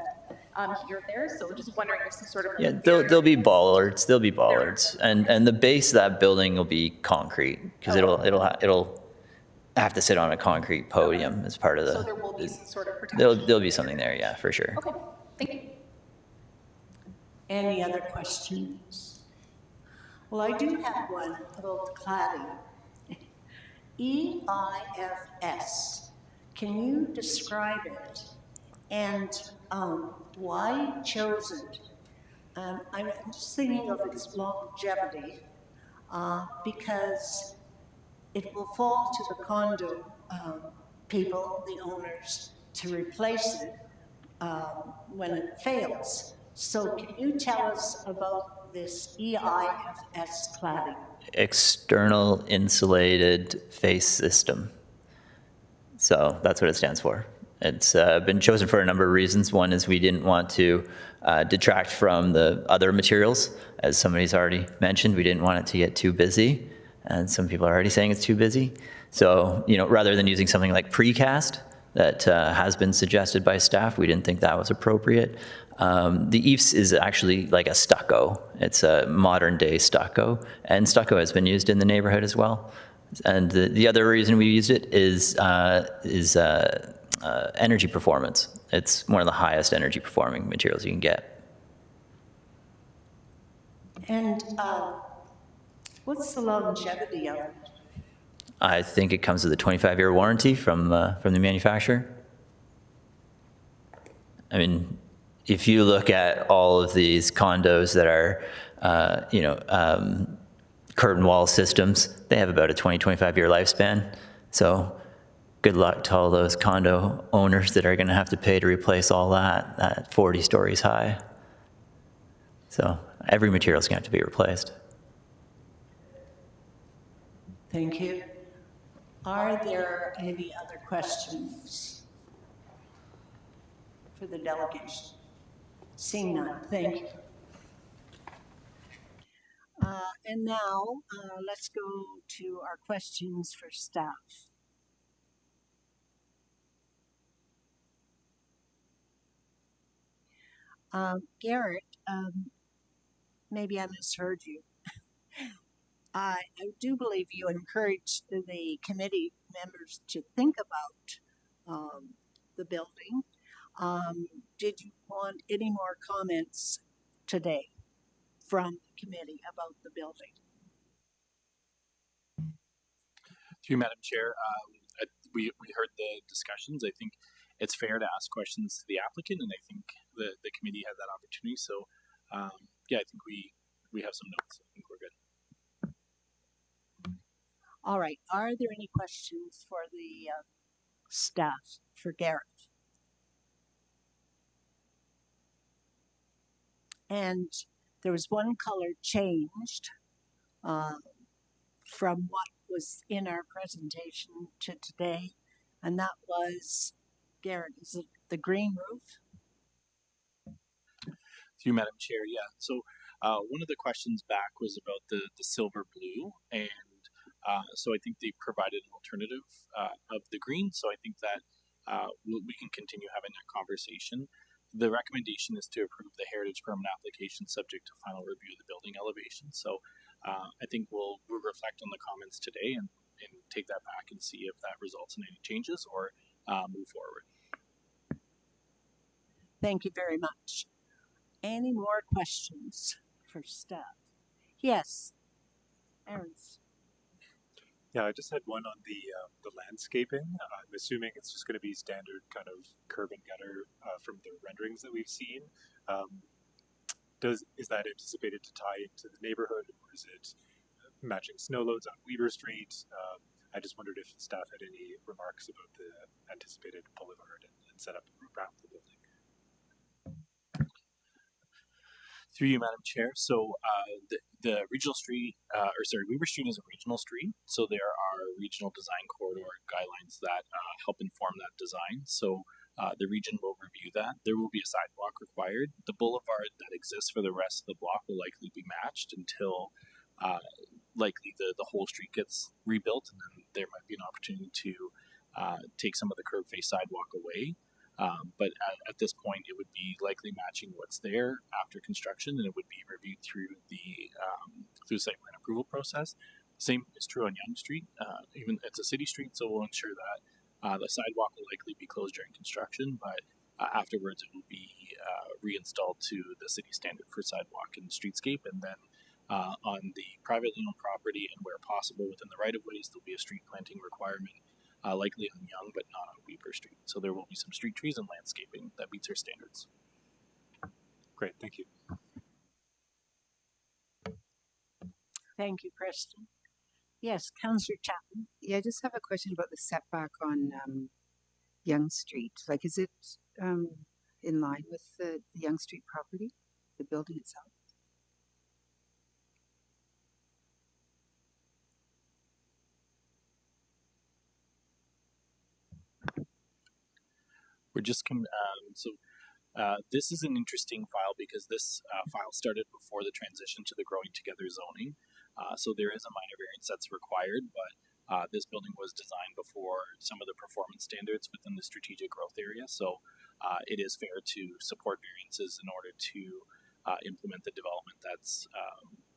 here or there. So just wondering if some sort of Yeah, there'll be bollards. There'll be bollards, and the base of that building will be concrete because it'll have to sit on a concrete podium as part of the. So there will be some sort of protection. There'll be something there, yeah, for sure. Okay, thank you. Any other questions? Well, I do have one about the cladding. EIFS, can you describe it and why chose it? I'm just thinking of its longevity because it will fall to the condo people, the owners, to replace it when it fails. So can you tell us about this EIFS cladding? External insulated face system. So that's what it stands for. It's been chosen for a number of reasons. One is we didn't want to detract from the other materials. As somebody's already mentioned, we didn't want it to get too busy. And some people are already saying it's too busy. So, rather than using something like precast that has been suggested by staff, we didn't think that was appropriate. The EIFS is actually like a stucco. It's a modern day stucco, and stucco has been used in the neighborhood as well. And the other reason we used it is energy performance. It's one of the highest energy performing materials you can get. And what's the longevity of it? I think it comes with a 25-year warranty from the manufacturer. I mean, if you look at all of these condos that are, curtain wall systems, they have about a 25-year lifespan. So good luck to all those condo owners that are going to have to pay to replace all that at 40 stories high. So every material is going to have to be replaced. Thank you. Are there any other questions for the delegation? Seeing none, thank you. And now let's go to our questions for staff. Garrett, maybe I misheard you. I do believe you encouraged the committee members to think about the building. Did you want any more comments today from the committee about the building? Through Madam Chair, we heard the discussions. I think it's fair to ask questions to the applicant, and I think the committee had that opportunity. So, I think we have some notes. I think we're good. All right. Are there any questions for the staff for Garrett? And there was one color changed from what was in our presentation to today, and that was, Garrett, is it the green roof? Through Madam Chair, yeah. So one of the questions back was about the silver blue, and so I think they provided an alternative of the green. So I think that we can continue having that conversation. The recommendation is to approve the heritage permit application subject to final review of the building elevation. So I think we'll reflect on the comments today and take that back and see if that results in any changes or move forward. Thank you very much. Any more questions for staff? Yes, Aaron's. Yeah, I just had one on the landscaping. I'm assuming it's just going to be standard kind of curb and gutter from the renderings that we've seen. Is that anticipated to tie into the neighborhood, or is it matching snow loads on Weber Street? I just wondered if staff had any remarks about the anticipated boulevard and setup around the building. Through you, Madam Chair. So the regional street, Weaver Street is a regional street. So there are regional design corridor guidelines that help inform that design. So the region will review that. There will be a sidewalk required. The boulevard that exists for the rest of the block will likely be matched until likely the whole street gets rebuilt, and then there might be an opportunity to take some of the curb face sidewalk away. But at this point, it would be likely matching what's there after construction, and it would be reviewed through the site plan approval process. Same is true on Yonge Street. Even it's a city street, so we'll ensure that the sidewalk will likely be closed during construction, but afterwards it will be reinstalled to the city standard for sidewalk and streetscape. And then on the privately owned property and where possible within the right of ways, there'll be a street planting requirement. Likely on Yonge, but not on Weaver Street. So there will be some street trees and landscaping that meets our standards. Great, thank you. Thank you, Preston. Yes, Councillor Chapman. Yeah, I just have a question about the setback on Yonge Street. Like, is it in line with the Yonge Street property, the building itself? We're just this is an interesting file because this file started before the transition to the growing together zoning. So there is a minor variance that's required, but this building was designed before some of the performance standards within the strategic growth area. So it is fair to support variances in order to implement the development that's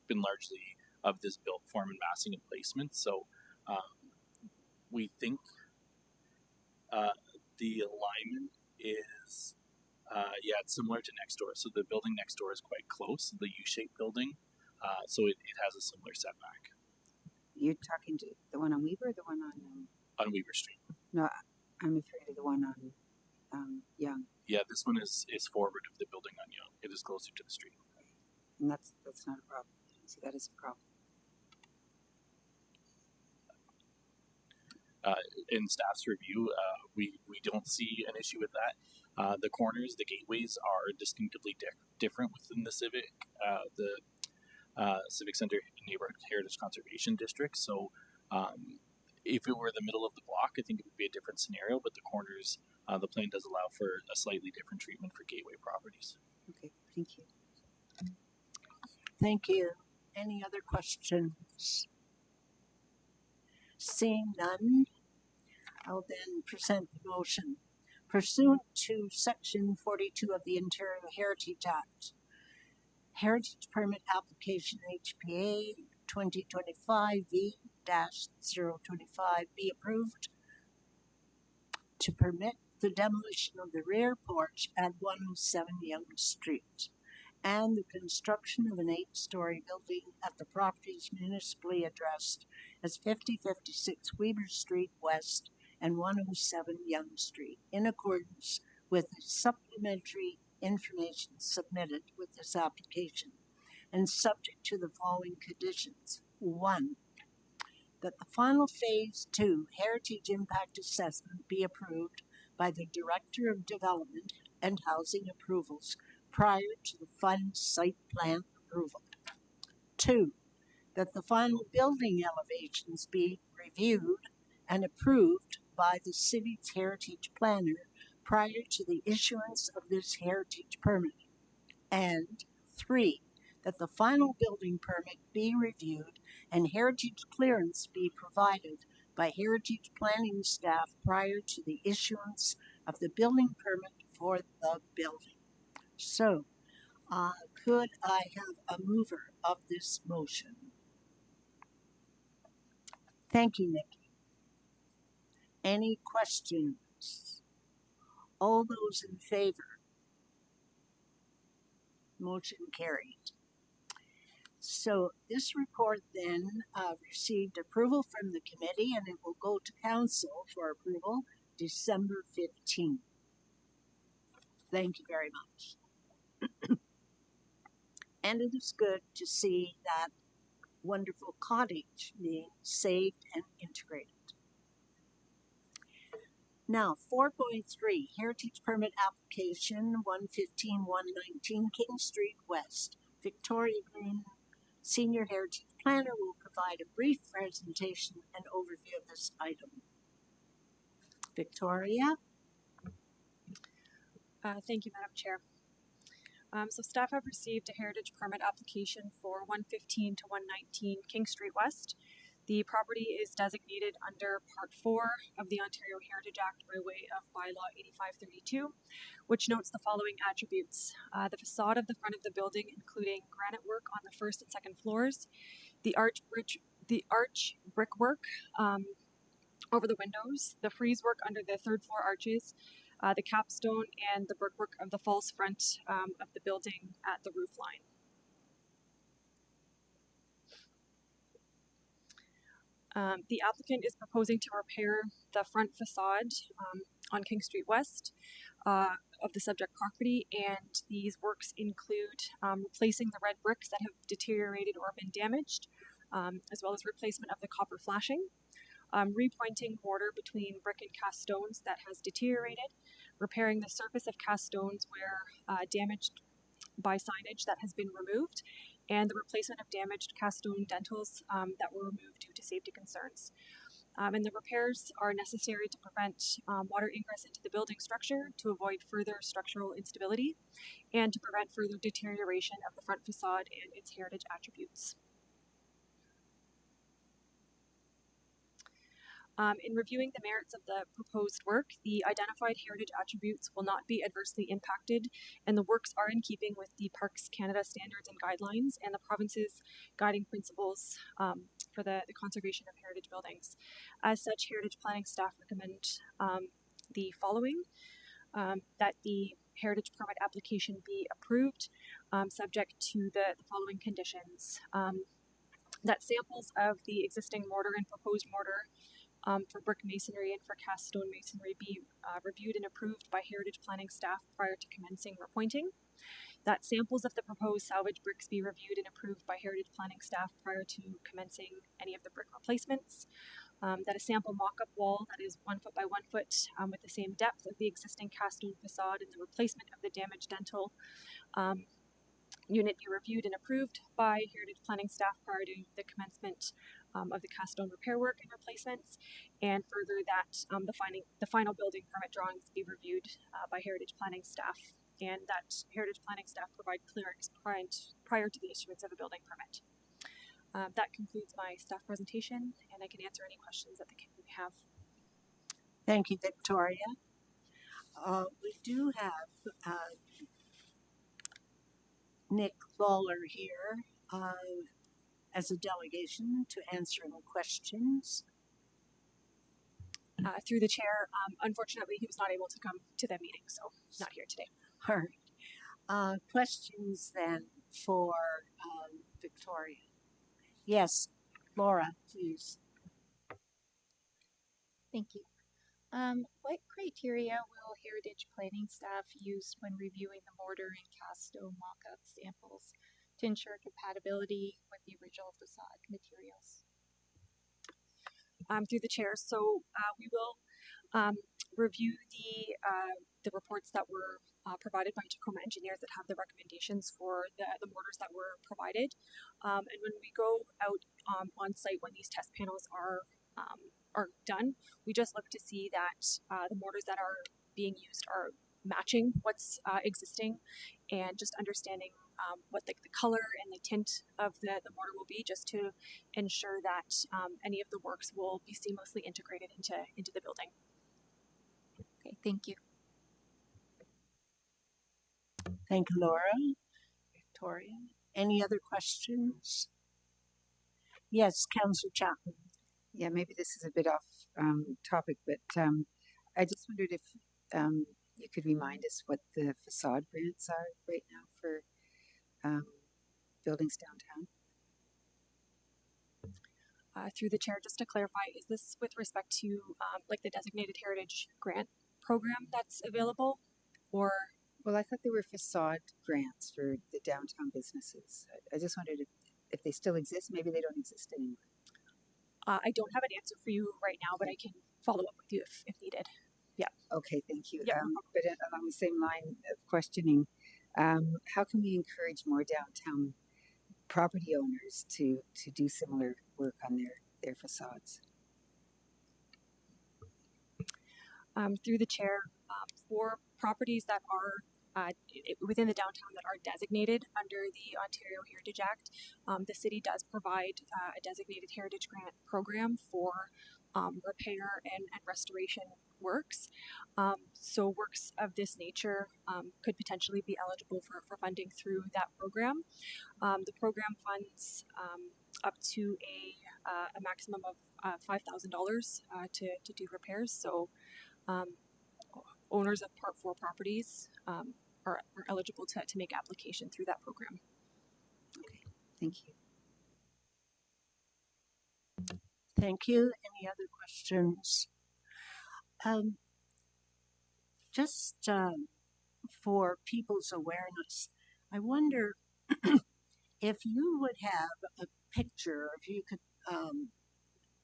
been largely of this built form and massing and placement. So we think the alignment is, it's similar to next door. So the building next door is quite close, the U-shaped building. So it has a similar setback. You're talking to the one on Weaver or the one on Weaver Street? No, I'm referring to the one on Yonge. Yeah, this one is forward of the building on Yonge. It is closer to the street. And that's not a problem. So that is a problem. In staff's review, we don't see an issue with that. The corners, the gateways are distinctively different within the Civic Center Neighborhood Heritage Conservation District. So if it were the middle of the block, I think it would be a different scenario, but the corners, the plan does allow for a slightly different treatment for gateway properties. Okay, thank you. Thank you. Any other questions? Seeing none, I'll then present the motion. Pursuant to Section 42 of the Ontario Heritage Act, Heritage Permit Application HPA 2025 V-025 be approved to permit the demolition of the rear porch at 107 Yonge Street and the construction of an 8-story building at the properties municipally addressed as 5056 Weaver Street West and 107 Yonge Street in accordance with the supplementary information submitted with this application and subject to the following conditions. 1. That the final Phase 2 Heritage Impact Assessment be approved by the Director of Development and Housing Approvals prior to the final site plan approval. 2. That the final building elevations be reviewed and approved by the city's heritage planner prior to the issuance of this heritage permit. And 3. That the final building permit be reviewed and heritage clearance be provided by heritage planning staff prior to the issuance of the building permit for the building. So, could I have a mover of this motion? Thank you, Nikki. Any questions? All those in favor? Motion carried. So this report then received approval from the committee and it will go to council for approval December 15th. Thank you very much. And it is good to see that wonderful cottage being saved and integrated. Now, 4.3, Heritage Permit Application 115-119 King Street West, Victoria Green, Senior Heritage Planner, will provide a brief presentation and overview of this item. Victoria? Thank you, Madam Chair. So staff have received a heritage permit application for 115 to 119 King Street West. The property is designated under Part 4 of the Ontario Heritage Act by way of Bylaw 8532, which notes the following attributes. The facade of the front of the building, including granite work on the first and second floors, the arch brickwork over the windows, the frieze work under the third floor arches, the capstone, and the brickwork of the false front of the building at the roof line. The applicant is proposing to repair the front facade on King Street West of the subject property, and these works include replacing the red bricks that have deteriorated or been damaged, as well as replacement of the copper flashing, repointing mortar between brick and cast stones that has deteriorated, repairing the surface of cast stones where damaged by signage that has been removed, and the replacement of damaged cast stone dentils that were removed due to safety concerns. And the repairs are necessary to prevent water ingress into the building structure, to avoid further structural instability, and to prevent further deterioration of the front facade and its heritage attributes. In reviewing the merits of the proposed work, the identified heritage attributes will not be adversely impacted, and the works are in keeping with the Parks Canada standards and guidelines and the province's guiding principles for the conservation of heritage buildings. As such, heritage planning staff recommend the following: that the heritage permit application be approved, subject to the following conditions: that samples of the existing mortar and proposed mortar for brick masonry and for cast stone masonry be reviewed and approved by heritage planning staff prior to commencing repointing. That samples of the proposed salvage bricks be reviewed and approved by heritage planning staff prior to commencing any of the brick replacements. That a sample mock-up wall that is 1 foot by 1 foot with the same depth of the existing cast stone facade and the replacement of the damaged dentil unit be reviewed and approved by heritage planning staff prior to the commencement of the cast stone repair work and replacements, and further that the final building permit drawings be reviewed by heritage planning staff, and that heritage planning staff provide clearance prior to the issuance of a building permit. That concludes my staff presentation, and I can answer any questions that the committee have. Thank you, Victoria. We do have Nick Lawler here as a delegation to answer any questions. Through the chair, unfortunately, he was not able to come to the meeting, so he's not here today. All right. Questions then for Victoria. Yes, Laura, please. Thank you. What criteria will heritage planning staff use when reviewing the mortar and cast stone mock-up samples to ensure compatibility with the original facade materials? Through the chair, so we will review the reports that were provided by Tacoma engineers that have the recommendations for the mortars that were provided, and when we go out on site when these test panels are done, we just look to see that the mortars that are being used are matching what's existing, and just understanding what the color and the tint of the mortar will be, just to ensure that any of the works will be seamlessly integrated into the building. Okay, thank you. Thank you, Laura. Victoria, any other questions? Yes, Councillor Chapman. Yeah, maybe this is a bit off topic, but I just wondered if you could remind us what the facade grants are right now for buildings downtown. Through the chair, just to clarify, is this with respect to like the designated heritage grant program that's available, or? Well, I thought there were facade grants for the downtown businesses. I just wondered if they still exist. Maybe they don't exist anymore. I don't have an answer for you right now, but I can follow up with you if needed. Yeah. Okay, thank you. Yeah. But along the same line of questioning, How can we encourage more downtown property owners to do similar work on their facades? Through the chair, for properties that are within the downtown that are designated under the Ontario Heritage Act, the city does provide a designated heritage grant program for repair and restoration works. So works of this nature could potentially be eligible for funding through that program. The program funds up to a maximum of $5,000 to do repairs. So owners of Part 4 properties are eligible to make application through that program. Okay, thank you. Thank you. Any other questions? Just for people's awareness, I wonder if you would have a picture, if you could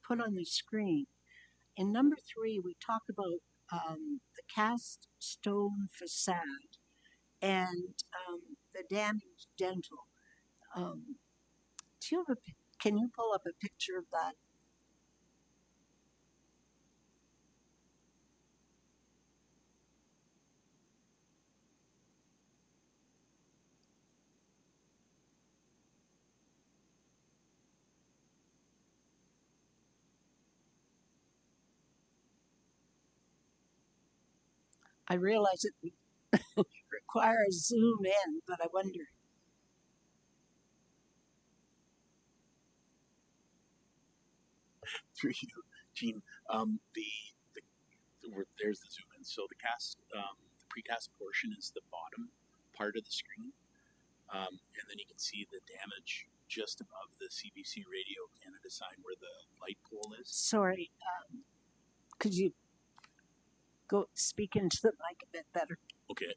put on the screen. In number 3, we talk about the cast stone facade and the damaged dental. Can you pull up a picture of that? I realize it requires zoom in, but I wonder. Through you, Gene. There's the zoom in. So the precast portion is the bottom part of the screen, and then you can see the damage just above the CBC Radio Canada sign where the light pole is. Sorry, could you go speak into the mic a bit better? Okay,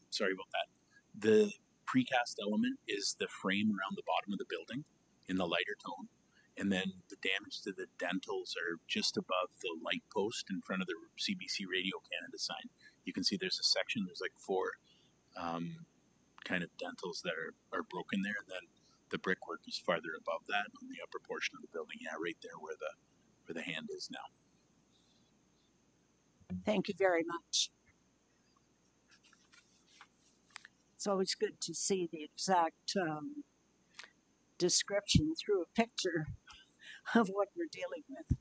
sorry about that. The precast element is the frame around the bottom of the building in the lighter tone. And then the damage to the dentals are just above the light post in front of the CBC Radio Canada sign. You can see there's a section, there's like 4 kind of dentals that are broken there. And then the brickwork is farther above that on the upper portion of the building. Yeah, right there where the hand is now. Thank you very much. It's always good to see the exact description through a picture of what we're dealing with.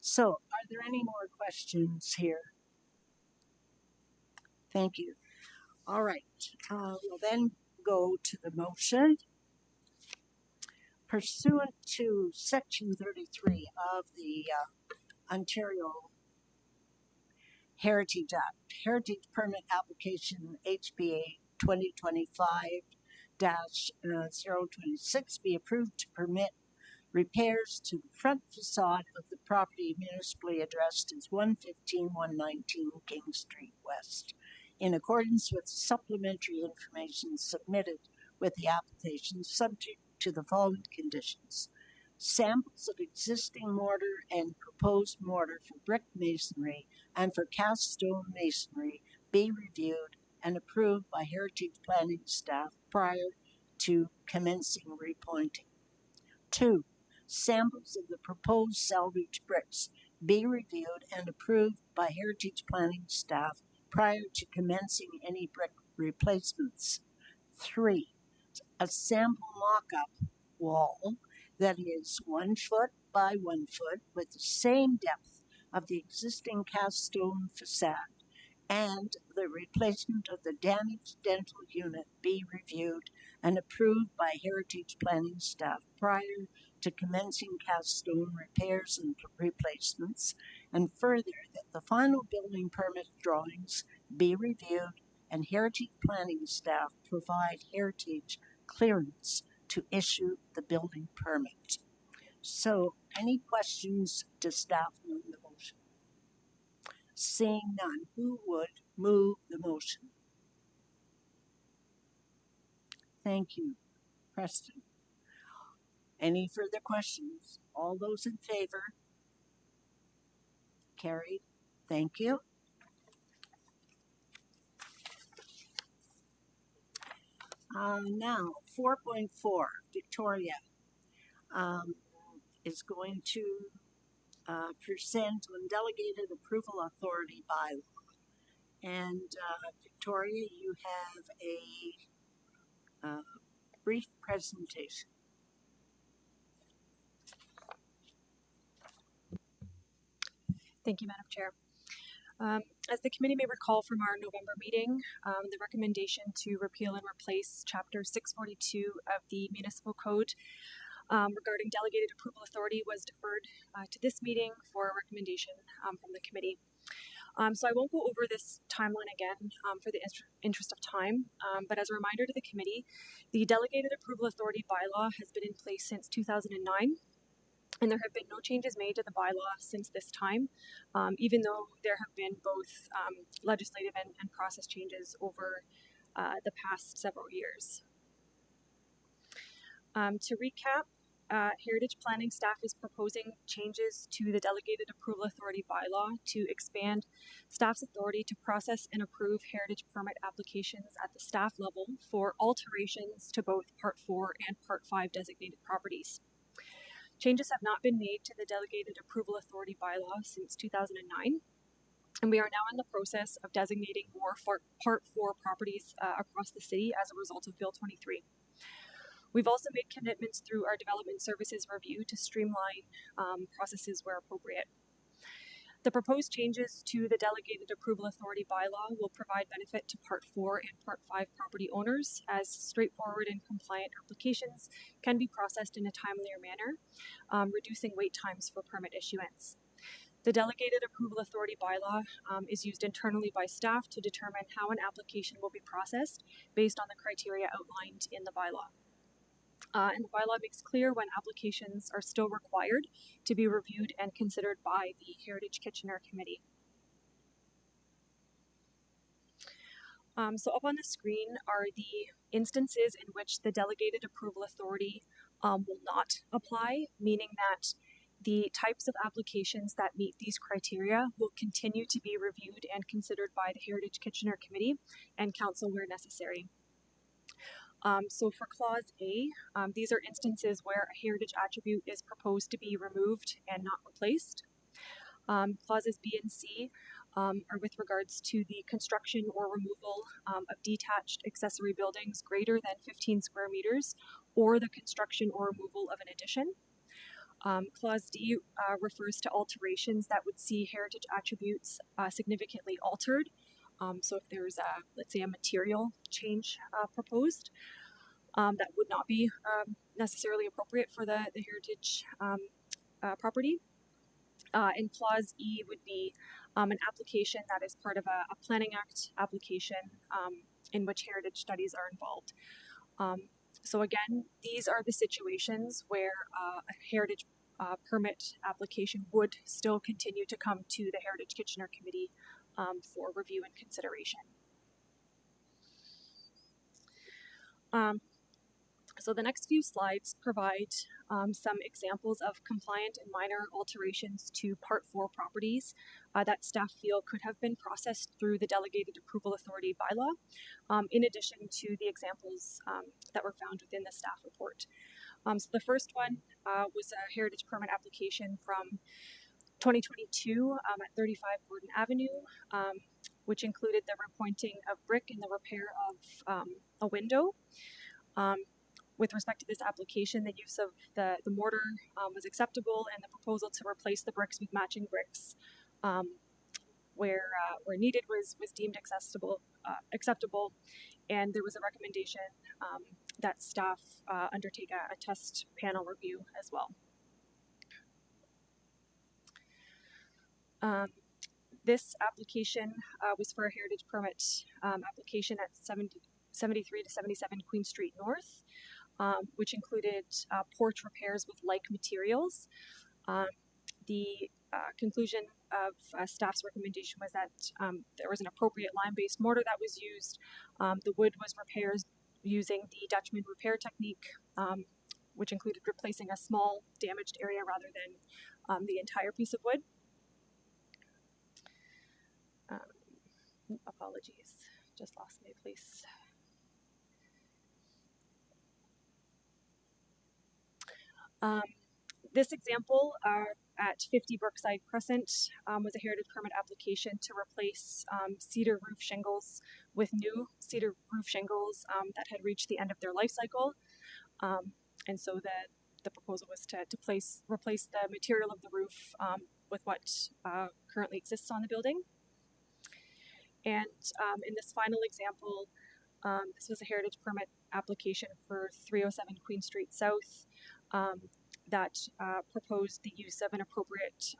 So, are there any more questions here? Thank you. All right, we'll then go to the motion. Pursuant to Section 33 of the Ontario Heritage Act, Heritage Permit Application HBA 2025-026 be approved to permit repairs to the front facade of the property municipally addressed as 115-119 King Street West, in accordance with supplementary information submitted with the application, subject to the following conditions. Samples of existing mortar and proposed mortar for brick masonry and for cast stone masonry be reviewed and approved by Heritage Planning staff prior to commencing repointing. 2. Samples of the proposed salvage bricks be reviewed and approved by Heritage Planning staff prior to commencing any brick replacements. 3. A sample mock-up wall that is 1 foot by 1 foot with the same depth of the existing cast stone facade, and the replacement of the damaged dental unit be reviewed and approved by Heritage Planning staff prior to commencing cast stone repairs and replacements, and further that the final building permit drawings be reviewed and Heritage Planning staff provide Heritage clearance to issue the building permit. So, any questions to staff on the motion? Seeing none, who would move the motion? Thank you, Preston. Any further questions? All those in favor? Carried. Thank you. Now, 4.4, Victoria is going to present on delegated approval authority bylaw. And Victoria, you have a brief presentation. Thank you, Madam Chair. As the committee may recall from our November meeting, the recommendation to repeal and replace Chapter 642 of the Municipal Code regarding delegated approval authority was deferred to this meeting for a recommendation from the committee. So I won't go over this timeline again for the interest of time, but as a reminder to the committee, the delegated approval authority bylaw has been in place since 2009. And there have been no changes made to the bylaw since this time, even though there have been both legislative and process changes over the past several years. To recap, Heritage Planning staff is proposing changes to the Delegated Approval Authority bylaw to expand staff's authority to process and approve heritage permit applications at the staff level for alterations to both Part 4 and Part 5 designated properties. Changes have not been made to the Delegated Approval Authority bylaw since 2009, and we are now in the process of designating more Part 4 properties across the city as a result of Bill 23. We've also made commitments through our Development Services Review to streamline processes where appropriate. The proposed changes to the Delegated Approval Authority bylaw will provide benefit to Part 4 and Part 5 property owners, as straightforward and compliant applications can be processed in a timelier manner, reducing wait times for permit issuance. The Delegated Approval Authority bylaw is used internally by staff to determine how an application will be processed based on the criteria outlined in the bylaw. And the bylaw makes clear when applications are still required to be reviewed and considered by the Heritage Kitchener Committee. So up on the screen are the instances in which the Delegated Approval Authority will not apply, meaning that the types of applications that meet these criteria will continue to be reviewed and considered by the Heritage Kitchener Committee and Council where necessary. So for Clause A, these are instances where a heritage attribute is proposed to be removed and not replaced. Clauses B and C are with regards to the construction or removal of detached accessory buildings greater than 15 square meters, or the construction or removal of an addition. Clause D refers to alterations that would see heritage attributes significantly altered. So if there's let's say a material change proposed, that would not be necessarily appropriate for the heritage property. And Clause E would be an application that is part of a Planning Act application in which heritage studies are involved. So again, these are the situations where a heritage permit application would still continue to come to the Heritage Kitchener Committee for review and consideration. So the next few slides provide some examples of compliant and minor alterations to Part 4 properties that staff feel could have been processed through the Delegated Approval Authority bylaw, in addition to the examples that were found within the staff report. So the first one was a heritage permit application from 2022 at 35 Gordon Avenue, which included the repointing of brick and the repair of a window. With respect to this application, the use of the mortar was acceptable, and the proposal to replace the bricks with matching bricks where needed was deemed acceptable, and there was a recommendation that staff undertake a test panel review as well. This application was for a heritage permit application at 73 to 77 Queen Street North, which included porch repairs with like materials. The conclusion of staff's recommendation was that there was an appropriate lime-based mortar that was used. The wood was repaired using the Dutchman repair technique, which included replacing a small damaged area rather than the entire piece of wood. Apologies, just lost my place. This example at 50 Brookside Crescent was a heritage permit application to replace cedar roof shingles with new cedar roof shingles that had reached the end of their life cycle. And so the proposal was to replace the material of the roof with what currently exists on the building. And in this final example, this was a heritage permit application for 307 Queen Street South that proposed the use of an appropriate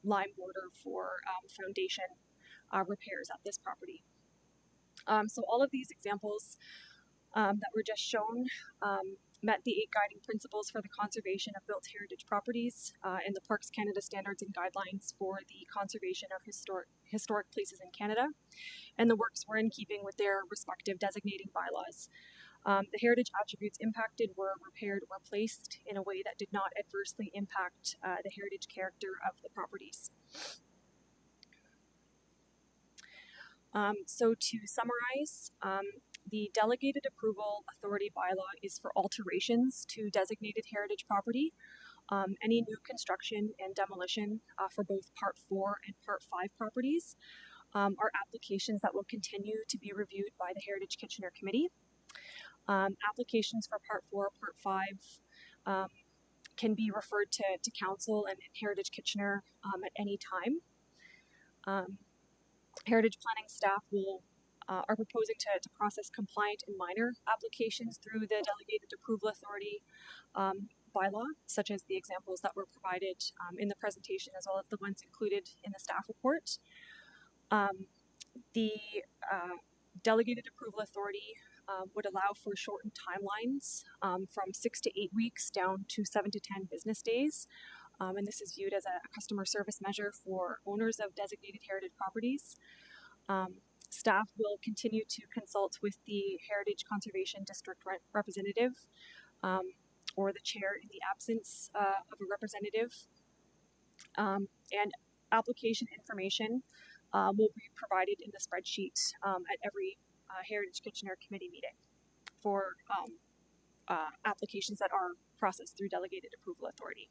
lime mortar for foundation repairs at this property. So all of these examples that were just shown met the 8 guiding principles for the conservation of built heritage properties and the Parks Canada standards and guidelines for the conservation of historic places in Canada, and the works were in keeping with their respective designating bylaws. The heritage attributes impacted were repaired or replaced in a way that did not adversely impact the heritage character of the properties. So to summarize, the delegated approval authority bylaw is for alterations to designated heritage property. Any new construction and demolition for both Part 4 and Part 5 properties are applications that will continue to be reviewed by the Heritage Kitchener Committee. Applications for Part 4, Part 5 can be referred to Council and Heritage Kitchener at any time. Heritage Planning staff are proposing to process compliant and minor applications through the Delegated Approval Authority bylaw, such as the examples that were provided in the presentation, as well as the ones included in the staff report. The Delegated Approval Authority would allow for shortened timelines from 6 to 8 weeks down to 7 to 10 business days. And this is viewed as a customer service measure for owners of designated heritage properties. Staff will continue to consult with the Heritage Conservation District representative or the chair in the absence of a representative. And application information will be provided in the spreadsheet at every Heritage Kitchener Committee meeting for applications that are processed through Delegated Approval Authority.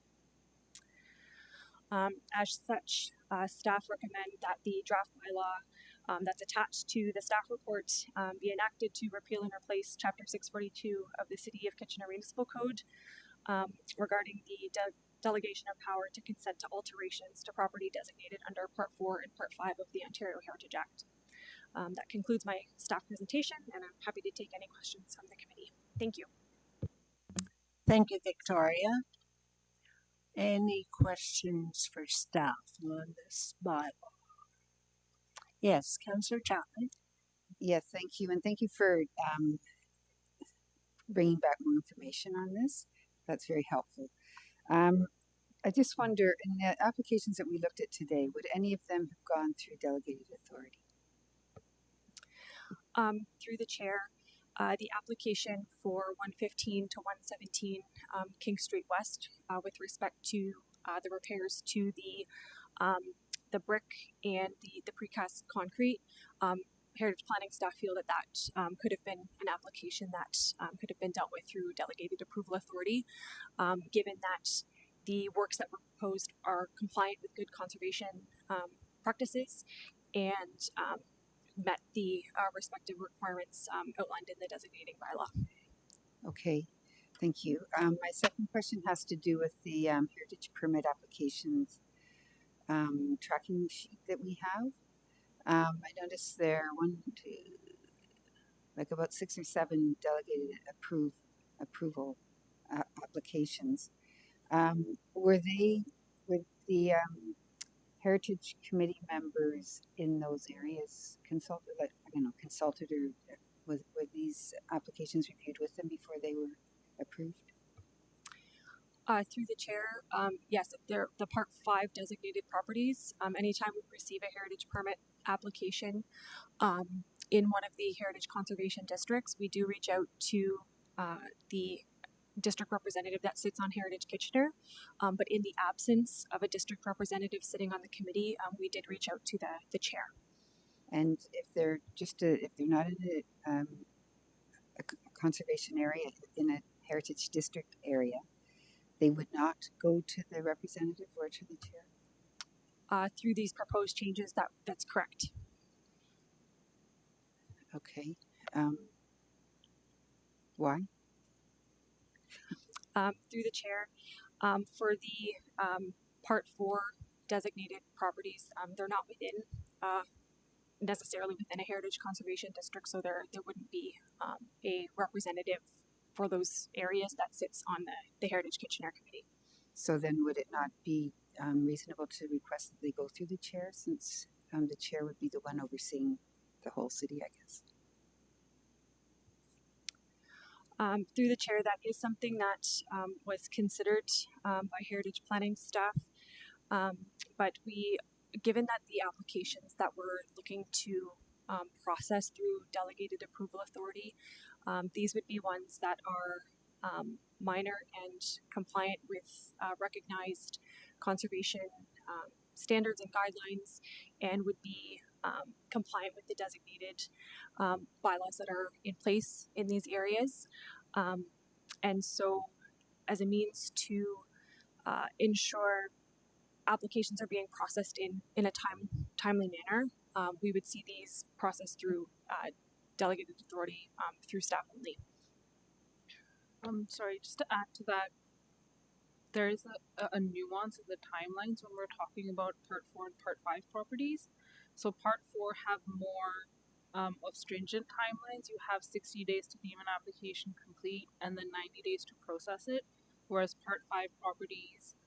As such, staff recommend that the draft bylaw that's attached to the staff report be enacted to repeal and replace Chapter 642 of the City of Kitchener Municipal Code regarding the delegation of power to consent to alterations to property designated under Part 4 and Part 5 of the Ontario Heritage Act. That concludes my staff presentation, and I'm happy to take any questions from the committee. Thank you. Thank you, Victoria. Any questions for staff on this bylaw? Yes, Councillor Chapman. Yes, thank you. And thank you for bringing back more information on this. That's very helpful. I just wonder, in the applications that we looked at today, would any of them have gone through delegated authority? Through the chair, the application for 115 to 117 King Street West with respect to the repairs to the brick and the precast concrete, Heritage Planning staff feel that could have been an application that could have been dealt with through Delegated Approval Authority, given that the works that were proposed are compliant with good conservation practices and met the respective requirements outlined in the designating bylaw. Okay, thank you. My second question has to do with the heritage permit applications tracking sheet that we have. I noticed there about 6 or 7 delegated approval applications. Were the Heritage Committee members in those areas consulted, or were these applications reviewed with them before they were approved? Through the chair, yes, they're the Part 5 designated properties. Anytime we receive a heritage permit application in one of the heritage conservation districts, we do reach out to the district representative that sits on Heritage Kitchener. But in the absence of a district representative sitting on the committee, we did reach out to the chair. And if they're not in a conservation area, in a heritage district area, They would not go to the representative or to the chair? Through these proposed changes, that's correct. Okay. Why? Through the chair, for the Part 4 designated properties, they're not within necessarily within a heritage conservation district, so there wouldn't be a representative for those areas that sits on the Heritage Kitchener Committee. So then would it not be reasonable to request that they go through the chair, since the chair would be the one overseeing the whole city, I guess? Through the chair, that is something that was considered by Heritage Planning staff, but given that the applications that we're looking to process through Delegated Approval Authority, these would be ones that are minor and compliant with recognized conservation standards and guidelines, and would be compliant with the designated bylaws that are in place in these areas. And so, as a means to ensure applications are being processed in a timely manner, we would see these processed through delegated authority through staff only. Sorry, just to add to that, there is a nuance of the timelines when we're talking about Part 4 and Part 5 properties. So Part 4 have more of stringent timelines. You have 60 days to deem an application complete and then 90 days to process it, whereas Part 5 properties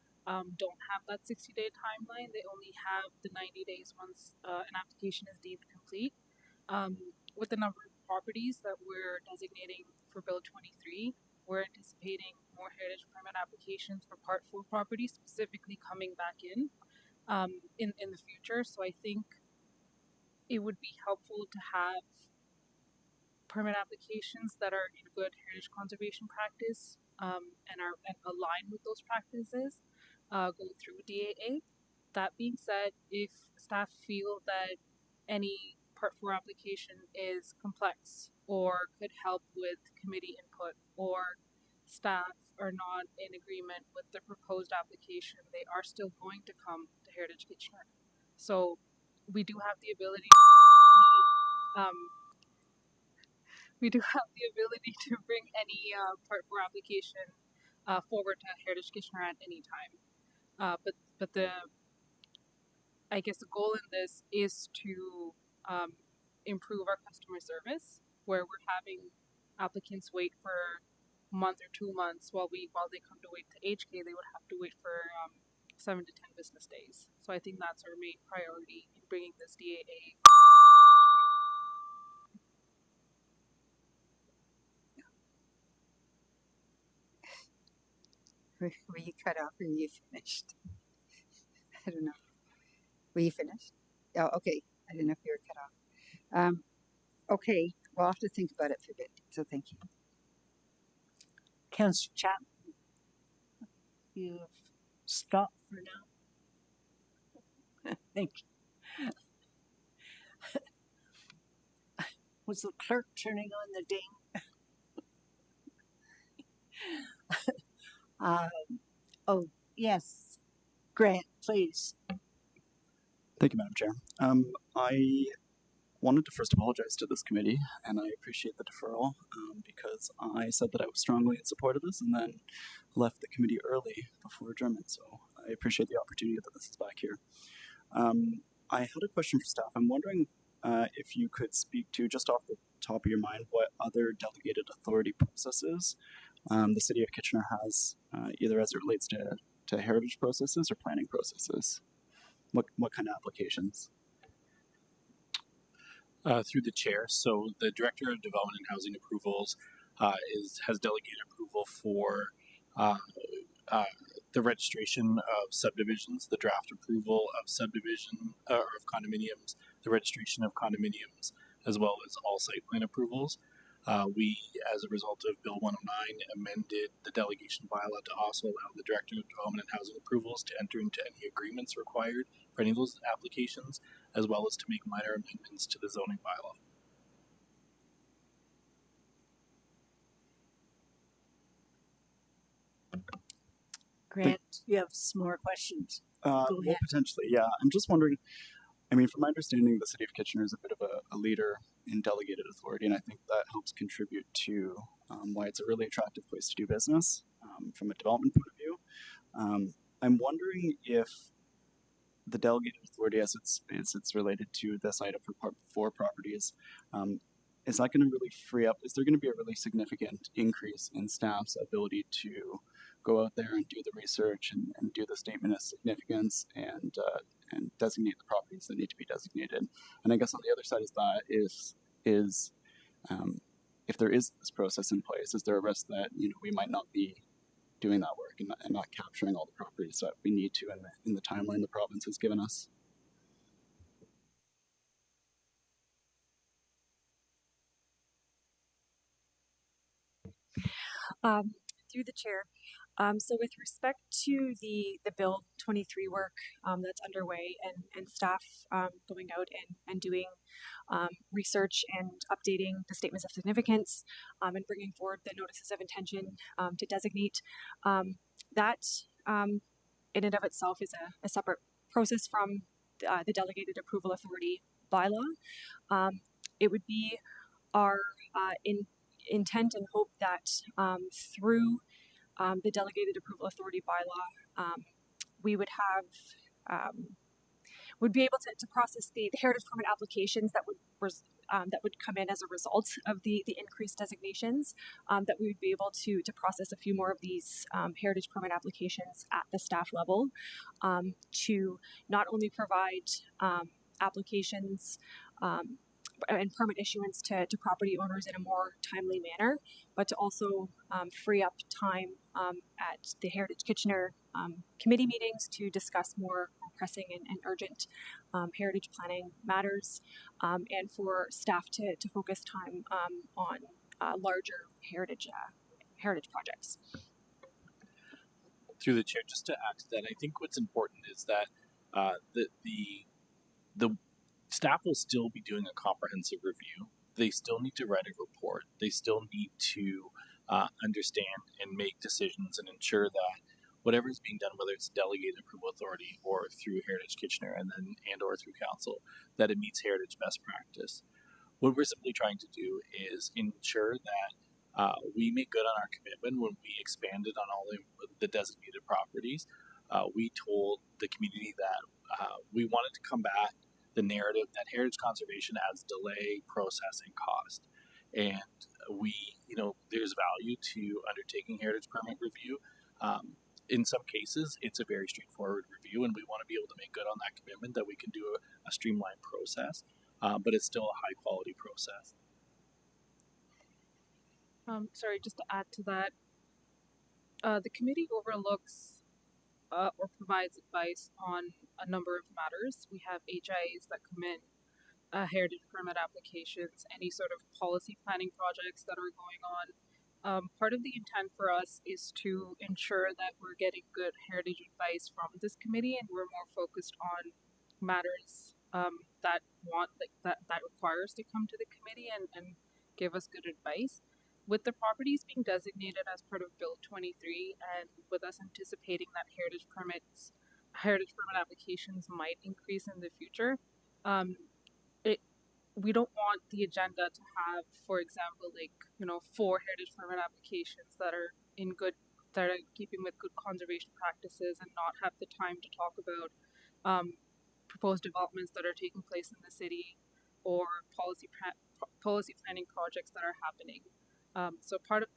don't have that 60-day timeline. They only have the 90 days once an application is deemed complete. With the number of properties that we're designating for Bill 23, we're anticipating more heritage permit applications for Part 4 properties specifically coming back in the future. So I think it would be helpful to have permit applications that are in good heritage conservation practice and align with those practices go through DAA. That being said, if staff feel that any Part 4 application is complex or could help with committee input, or staff are not in agreement with the proposed application, they are still going to come to Heritage Kitchener. So we do have the ability to bring any Part 4 application forward to Heritage Kitchener at any time. But I guess the goal in this is to improve our customer service, where we're having applicants wait for a month or 2 months while they come to wait to HK, they would have to wait for 7 to 10 business days. So I think that's our main priority in bringing this DAA. Were you cut off or were you finished? I don't know. Were you finished? Oh, okay. I didn't know if you were cut off. Okay, we'll have to think about it for a bit. So thank you. Councillor Chapman, you've stopped for now. Thank you. Was the clerk turning on the ding? Oh, yes. Grant, please. Thank you, Madam Chair. I wanted to first apologize to this committee, and I appreciate the deferral because I said that I was strongly in support of this and then left the committee early before adjournment, so I appreciate the opportunity that this is back here. I had a question for staff. I'm wondering if you could speak to, just off the top of your mind, what other delegated authority processes the City of Kitchener has, either as it relates to heritage processes or planning processes. What kind of applications? Through the chair. So the Director of Development and Housing Approvals has delegated approval for the registration of subdivisions, the draft approval of subdivision or of condominiums, the registration of condominiums, as well as all site plan approvals. We, as a result of Bill 109, amended the delegation bylaw to also allow the Director of Development and Housing Approvals to enter into any agreements required for any of those applications, as well as to make minor amendments to the zoning bylaw. Grant, you have some more questions. Go Well, ahead. potentially, yeah. I'm just wondering, I mean, from my understanding, the city of Kitchener is a bit of a leader in delegated authority, and I think that helps contribute to why it's a really attractive place to do business from a development point of view. I'm wondering if the delegated authority, as it's related to this item for four properties, is that going to really free up? Is there going to be a really significant increase in staff's ability to go out there and do the research and do the statement of significance and designate the properties that need to be designated? And I guess on the other side of that is if there is this process in place, is there a risk that we might not be doing that work and not capturing all the properties that we need to in the timeline the province has given us? Through the chair. So with respect to the Bill 23 work that's underway and staff going out and doing research and updating the statements of significance and bringing forward the notices of intention to designate, that in and of itself is a separate process from the Delegated Approval Authority bylaw. It would be our intent and hope that through the Delegated Approval Authority bylaw, we would have would be able to process the heritage permit applications that would come in as a result of the increased designations. That we would be able to process a few more of these heritage permit applications at the staff level to not only provide applications and permit issuance to property owners in a more timely manner, but to also free up time at the Heritage Kitchener committee meetings to discuss more pressing and urgent heritage planning matters, and for staff to focus time on larger heritage projects. Through the chair, just to add to that, I think what's important is that the staff will still be doing a comprehensive review. They still need to write a report. They still need to understand and make decisions and ensure that whatever is being done, whether it's delegated approval authority or through Heritage Kitchener and or through council, that it meets heritage best practice. What we're simply trying to do is ensure that we make good on our commitment. When we expanded on all the designated properties, we told the community that we wanted to combat the narrative that heritage conservation adds delay, process, and cost. And there's value to undertaking heritage permit review. In some cases, it's a very straightforward review, and we want to be able to make good on that commitment that we can do a streamlined process, but it's still a high-quality process. Sorry, just to add to that, the committee overlooks or provides advice on a number of matters. We have HIAs that come in, heritage permit applications, any sort of policy planning projects that are going on. Part of the intent for us is to ensure that we're getting good heritage advice from this committee, and we're more focused on matters that require us to come to the committee and give us good advice. With the properties being designated as part of Bill 23, and with us anticipating that heritage permit applications might increase in the future, we don't want the agenda to have, for example, 4 heritage permit applications that are keeping with good conservation practices and not have the time to talk about proposed developments that are taking place in the city or policy planning projects that are happening. So part of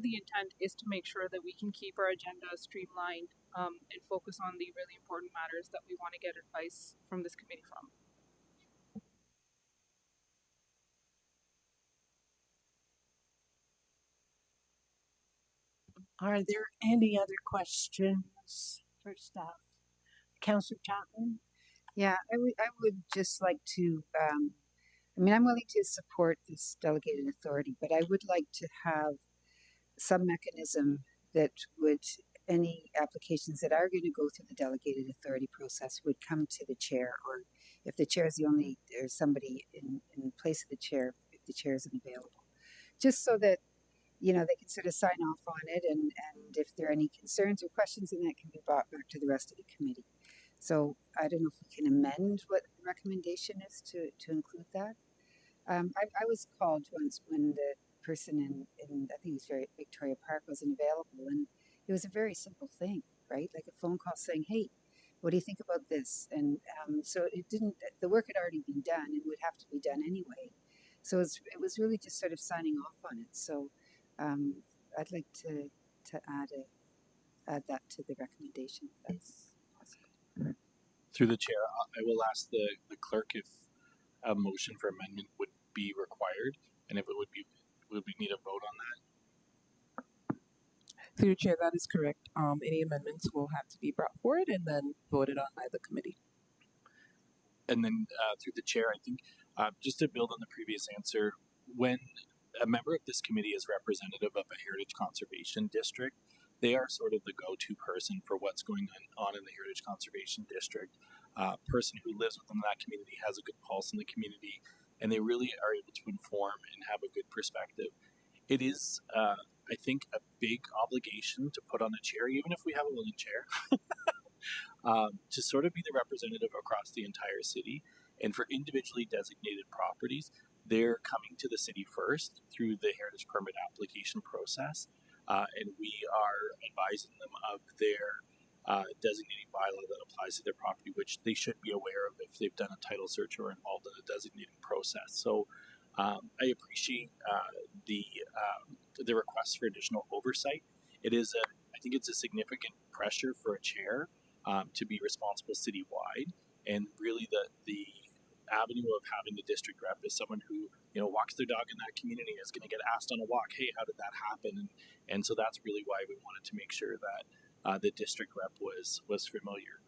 the intent is to make sure that we can keep our agenda streamlined and focus on the really important matters that we want to get advice from this committee from. Are there any other questions for staff? Councillor Chapman? Yeah, I would just like to, I'm willing to support this delegated authority, but I would like to have some mechanism that would, any applications that are going to go through the delegated authority process would come to the chair, or if the chair is there's somebody in place of the chair, if the chair isn't available. Just so that you know, they can sort of sign off on it, and if there are any concerns or questions, then that can be brought back to the rest of the committee. So I don't know if we can amend what the recommendation is to include that. I was called once when the person in I think it was Victoria Park wasn't available, and it was a very simple thing, right? Like a phone call saying, "Hey, what do you think about this?" And so it didn't. The work had already been done; it would have to be done anyway. So it was really just sort of signing off on it. So I'd like to add that to the recommendation. If that's possible. Through the chair, I will ask the clerk if a motion for amendment would be required, and if it would be, would we need a vote on that? Through the chair, that is correct. Any amendments will have to be brought forward and then voted on by the committee. And then through the chair, I think just to build on the previous answer, when a member of this committee is representative of a heritage conservation district, they are sort of the go-to person for what's going on in the heritage conservation district. Person who lives within that community has a good pulse in the community, and they really are able to inform and have a good perspective. It is, I think, a big obligation to put on the chair, even if we have a willing chair, to sort of be the representative across the entire city. And for individually designated properties, they're coming to the city first through the heritage permit application process, and we are advising them of their designating bylaw that applies to their property, which they should be aware of if they've done a title search or involved in a designating process. So I appreciate the request for additional oversight. It is I think it's a significant pressure for a chair to be responsible citywide, and really the avenue of having the district rep is someone who walks their dog in that community, is going to get asked on a walk, hey, how did that happen? And so that's really why we wanted to make sure that the district rep was familiar.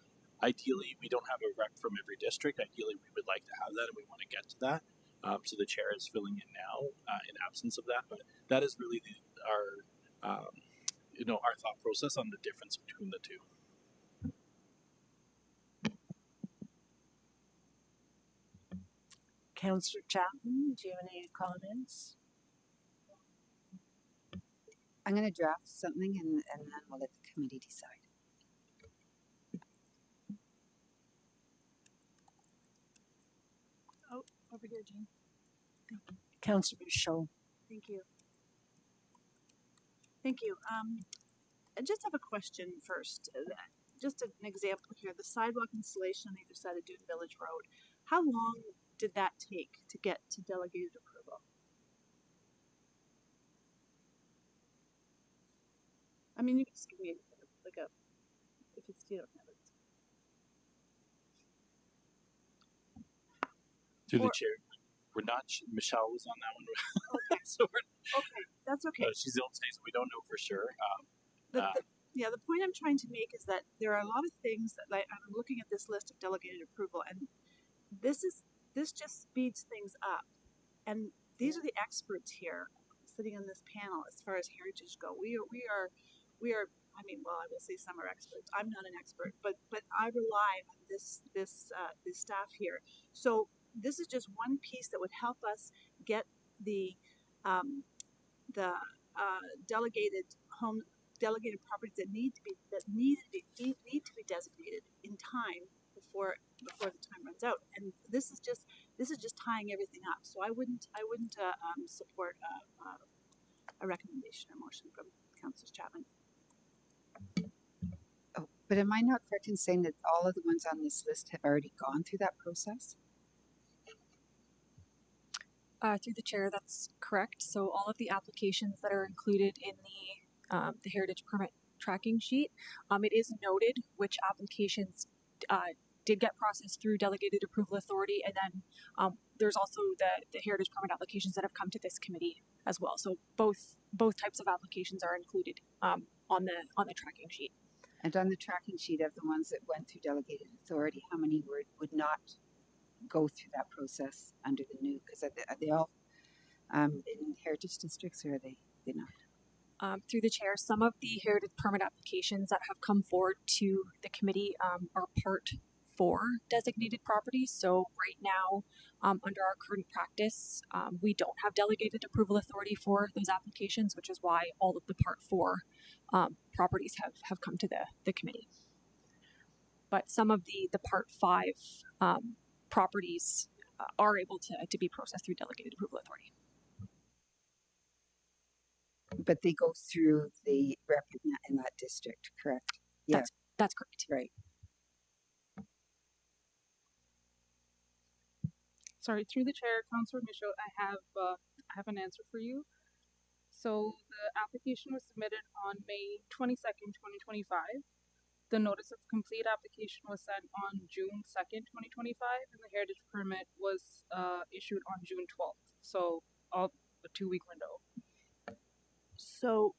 Ideally, we don't have a rep from every district. Ideally, we would like to have that, and we want to get to that. So the chair is filling in now in absence of that, but that is really our thought process on the difference between the two. Councillor Chapman, do you have any comments? I'm going to draft something, and then we'll let the committee decide. Oh, over here, Jean. Councillor Michaud. Thank you. Thank you. I just have a question first. Just an example here. The sidewalk installation on either side of Dune Village Road. How long did that take to get to delegated approval? I mean, you can just give me like a, if it's, you don't have it. Through the chair, we're not, Michelle was on that one. Okay. So okay, that's okay. She's the old state, so we don't know for sure. The point I'm trying to make is that there are a lot of things that, like, I'm looking at this list of delegated approval, and this just speeds things up. And these are the experts here sitting on this panel as far as heritage go. We are. I mean, well, I will say some are experts. I'm not an expert, but I rely on this staff here. So this is just one piece that would help us get the delegated properties that need to be designated in time before the time runs out. And this is just tying everything up. So I wouldn't support a recommendation or motion from Councillor Chapman. Oh, but am I not correct in saying that all of the ones on this list have already gone through that process? Through the chair, that's correct. So all of the applications that are included in the heritage permit tracking sheet, it is noted which applications did get processed through delegated approval authority, and then there's also the heritage permit applications that have come to this committee as well. So both types of applications are included on the tracking sheet. And on the tracking sheet of the ones that went through delegated authority, how many would not go through that process under the new? Because are they all in heritage districts, or are they not? Through the chair, some of the heritage permit applications that have come forward to the committee are part 4 designated properties. So right now, under our current practice, we don't have delegated approval authority for those applications, which is why all of the Part 4 properties have come to the committee. But some of the Part 5 properties are able to be processed through delegated approval authority. But they go through the rep in that district, correct? Yeah. That's correct. Right. Sorry, through the chair, Councillor Michaud, I have an answer for you. So the application was submitted on May 22nd, 2025. The notice of complete application was sent on June 2nd, 2025, and the heritage permit was issued on June 12th. So all a 2-week window. So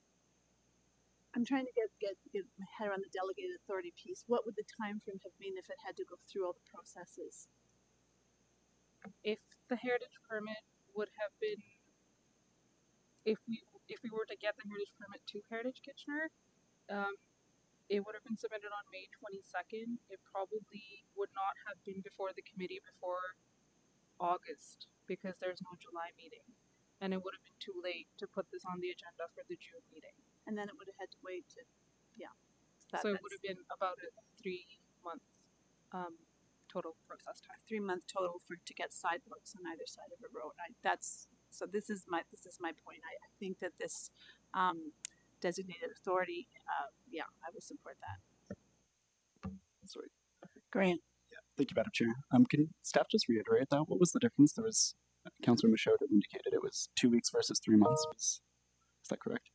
I'm trying to get my head around the delegated authority piece. What would the time frame have been if it had to go through all the processes? If the heritage permit would have been, if we were to get the heritage permit to Heritage Kitchener, it would have been submitted on May 22nd. It probably would not have been before the committee before August because there's no July meeting. And it would have been too late to put this on the agenda for the June meeting. And then it would have had to wait to, So it would have been about a 3-month total process time. 3-month total to get sidewalks on either side of a road. This is my point. I think that this designated authority, I would support that. Sorry. Grant. Yeah, thank you, Madam Chair. Can staff just reiterate that? What was the difference? There was Councillor Michaud had indicated it was 2 weeks versus 3 months. Is that correct?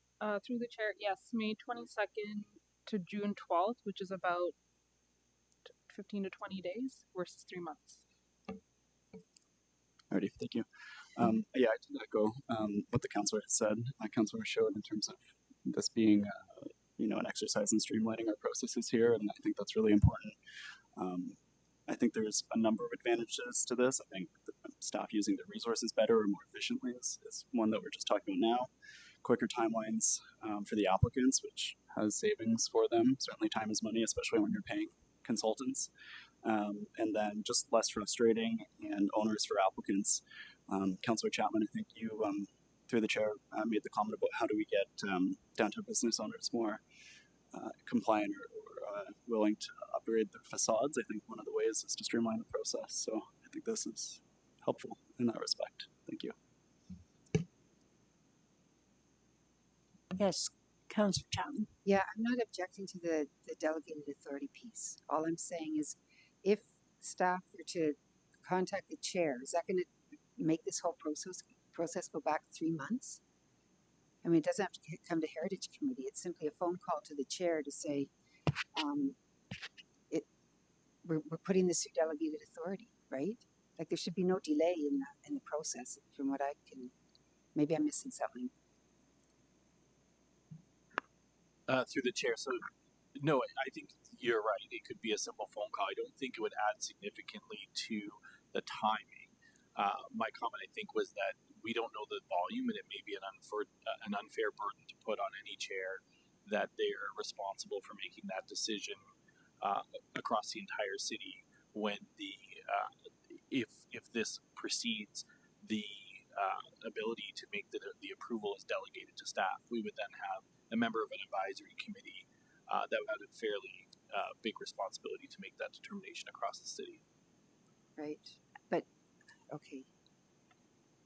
Through the chair, yes, May 22nd to June 12th, which is about 15 to 20 days versus 3 months. Alrighty, thank you. Yeah, I did echo what the councillor had said. Councillor Michaud, in terms of this being, an exercise in streamlining our processes here, and I think that's really important. I think there's a number of advantages to this. I think the staff using the resources better or more efficiently is one that we're just talking about now. Quicker timelines for the applicants, which has savings for them. Certainly time is money, especially when you're paying consultants. And then just less frustrating and onerous for applicants. Councillor Chapman, I think you, through the chair, made the comment about how do we get downtown business owners more compliant or willing to upgrade their facades. I think one of the ways is to streamline the process. So I think this is helpful in that respect. Thank you. Yes, Councillor Chapman. Yeah, I'm not objecting to the delegated authority piece. All I'm saying is if staff were to contact the chair, is that going to make this whole process go back 3 months? I mean, it doesn't have to come to Heritage Committee. It's simply a phone call to the chair to say, we're putting this through delegated authority, right? Like there should be no delay in the process from what I can, maybe I'm missing something. Through the chair. So, no, I think you're right. It could be a simple phone call. I don't think it would add significantly to the timing. My comment, I think, was that we don't know the volume, and it may be an unfair burden to put on any chair that they are responsible for making that decision across the entire city when if this precedes the ability to make the approval is delegated to staff. We would then have a member of an advisory committee that would have a fairly big responsibility to make that determination across the city. Right, but okay,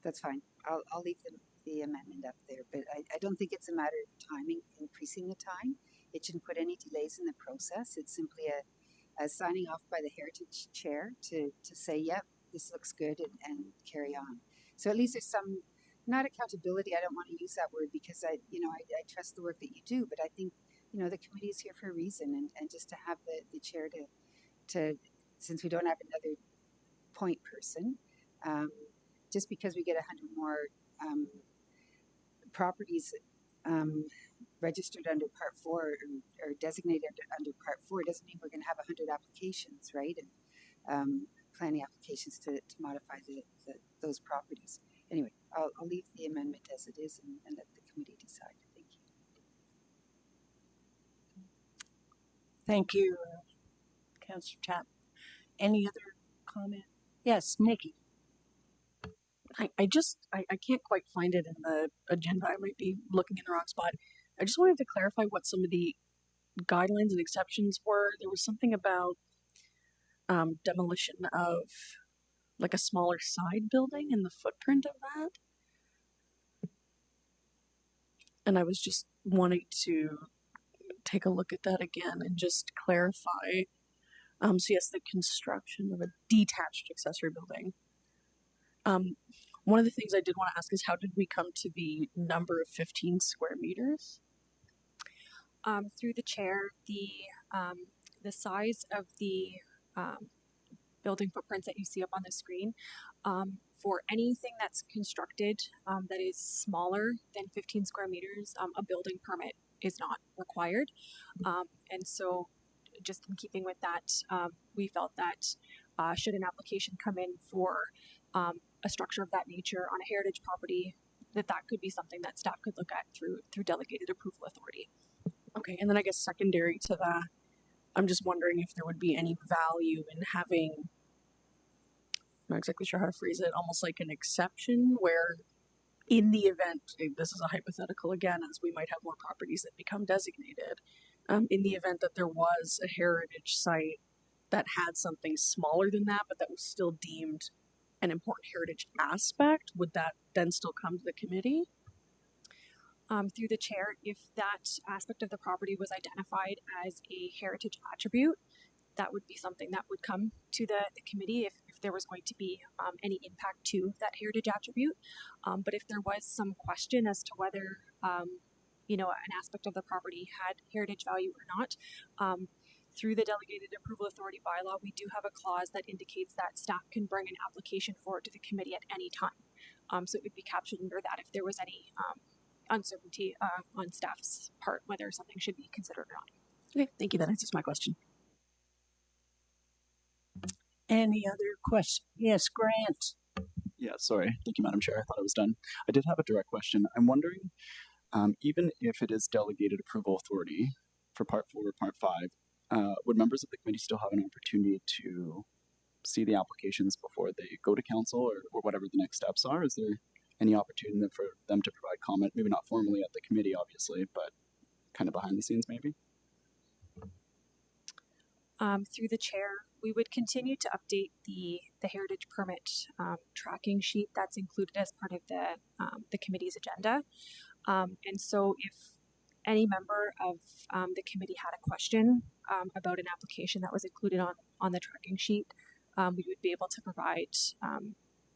that's fine. I'll leave the amendment up there, but I don't think it's a matter of timing, increasing the time. It shouldn't put any delays in the process. It's simply a signing off by the Heritage Chair to say, yep, this looks good and carry on. So at least there's some, not accountability, I don't want to use that word because I trust the work that you do, but I think, the committee is here for a reason and just to have the chair to since we don't have another point person, just because we get 100 more properties registered under Part 4 or designated under Part 4 doesn't mean we're going to have 100 applications, right? And planning applications to modify those properties. Anyway, I'll leave the amendment as it is and let the committee decide. Thank you. Thank you, Councillor Chapman. Any other comment? Yes, Nikki. I can't quite find it in the agenda. I might be looking in the wrong spot. I just wanted to clarify what some of the guidelines and exceptions were. There was something about demolition of like a smaller side building and the footprint of that. And I was just wanting to take a look at that again and just clarify. So yes, the construction of a detached accessory building. One of the things I did want to ask is how did we come to the number of 15 square meters? Through the chair, the size of the building footprints that you see up on the screen, for anything that's constructed that is smaller than 15 square meters, a building permit is not required. And so just in keeping with that, we felt that should an application come in for a structure of that nature on a heritage property, that could be something that staff could look at through delegated approval authority. Okay, and then I guess secondary to that, I'm just wondering if there would be any value in having, I'm not exactly sure how to phrase it, almost like an exception where in the event, this is a hypothetical again, as we might have more properties that become designated, in the event that there was a heritage site that had something smaller than that, but that was still deemed an important heritage aspect, would that then still come to the committee? Through the chair, if that aspect of the property was identified as a heritage attribute, that would be something that would come to the committee if there was going to be any impact to that heritage attribute. But if there was some question as to whether an aspect of the property had heritage value or not, through the delegated approval authority bylaw, we do have a clause that indicates that staff can bring an application forward to the committee at any time. So it would be captured under that if there was any uncertainty on staff's part whether something should be considered or not. Okay, thank you. That answers my question. Any other question? Yes, Grant. Yeah, sorry. Thank you, Madam Chair. I thought I was done. I did have a direct question. I'm wondering, even if it is delegated approval authority for Part 4 or Part 5, would members of the committee still have an opportunity to see the applications before they go to council or whatever the next steps are? Is there any opportunity for them to provide comment? Maybe not formally at the committee, obviously, but kind of behind the scenes, maybe? Through the chair, we would continue to update the heritage permit tracking sheet that's included as part of the committee's agenda. And so if any member of the committee had a question about an application that was included on the tracking sheet, we would be able to provide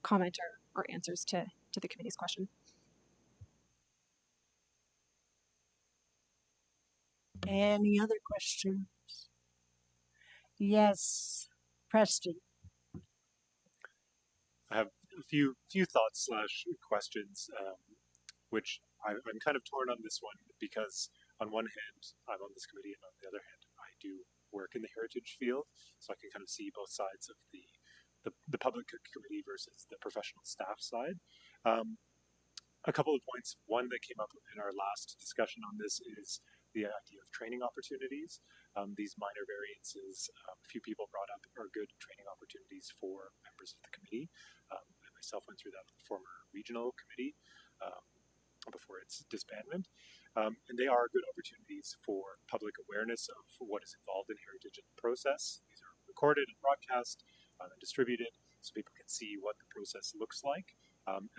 comment or answers to the committee's question. Any other questions? Yes, Preston. I have a few thoughts / questions, which I'm kind of torn on this one because on one hand, I'm on this committee, and on the other hand, I do work in the heritage field, so I can kind of see both sides of the public committee versus the professional staff side. A couple of points. One that came up in our last discussion on this is the idea of training opportunities. These minor variances, a few people brought up, are good training opportunities for members of the committee. I myself went through that with the former regional committee before its disbandment. And they are good opportunities for public awareness of what is involved in heritage and the process. These are recorded and broadcast and distributed so people can see what the process looks like,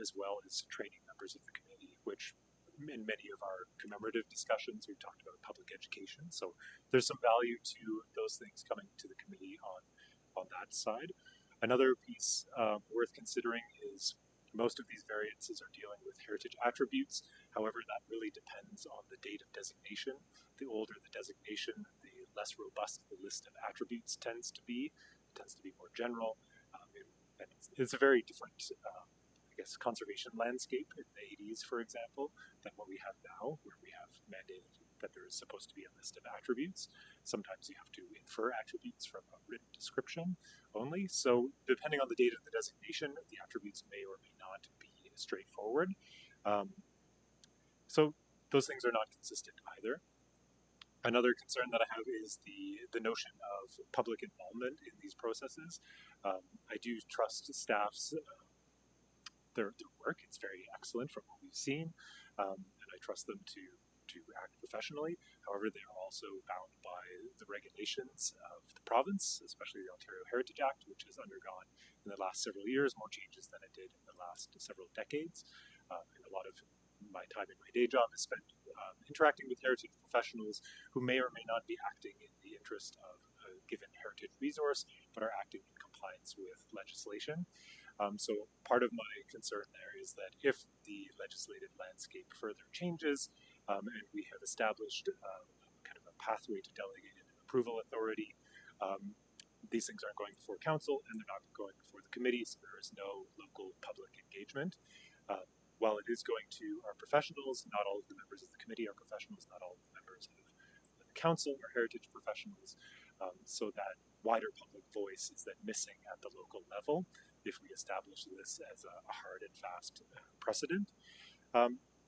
as well as training members of the committee, which in many of our commemorative discussions, we've talked about public education. So there's some value to those things coming to the committee on that side. Another piece worth considering is most of these variances are dealing with heritage attributes. However, that really depends on the date of designation. The older the designation, the less robust the list of attributes tends to be. It tends to be more general. And it's a very different conservation landscape in the 80s, for example, than what we have now, where we have mandated that there is supposed to be a list of attributes. Sometimes you have to infer attributes from a written description only. So depending on the date of the designation, the attributes may or may not be straightforward. So those things are not consistent either. Another concern that I have is the notion of public involvement in these processes. I do trust staff's their work. It's very excellent from what we've seen, and I trust them to act professionally. However, they are also bound by the regulations of the province, especially the Ontario Heritage Act, which has undergone in the last several years more changes than it did in the last several decades. And a lot of my time in my day job is spent interacting with heritage professionals who may or may not be acting in the interest of a given heritage resource, but are acting in compliance with legislation. So part of my concern there is that if the legislative landscape further changes and we have established kind of a pathway to delegated approval authority, these things aren't going before council and they're not going before the committee, so there is no local public engagement. While it is going to our professionals, not all of the members of the committee are professionals, not all of the members of the council are heritage professionals, so that wider public voice is then missing at the local level if we establish this as a hard and fast precedent.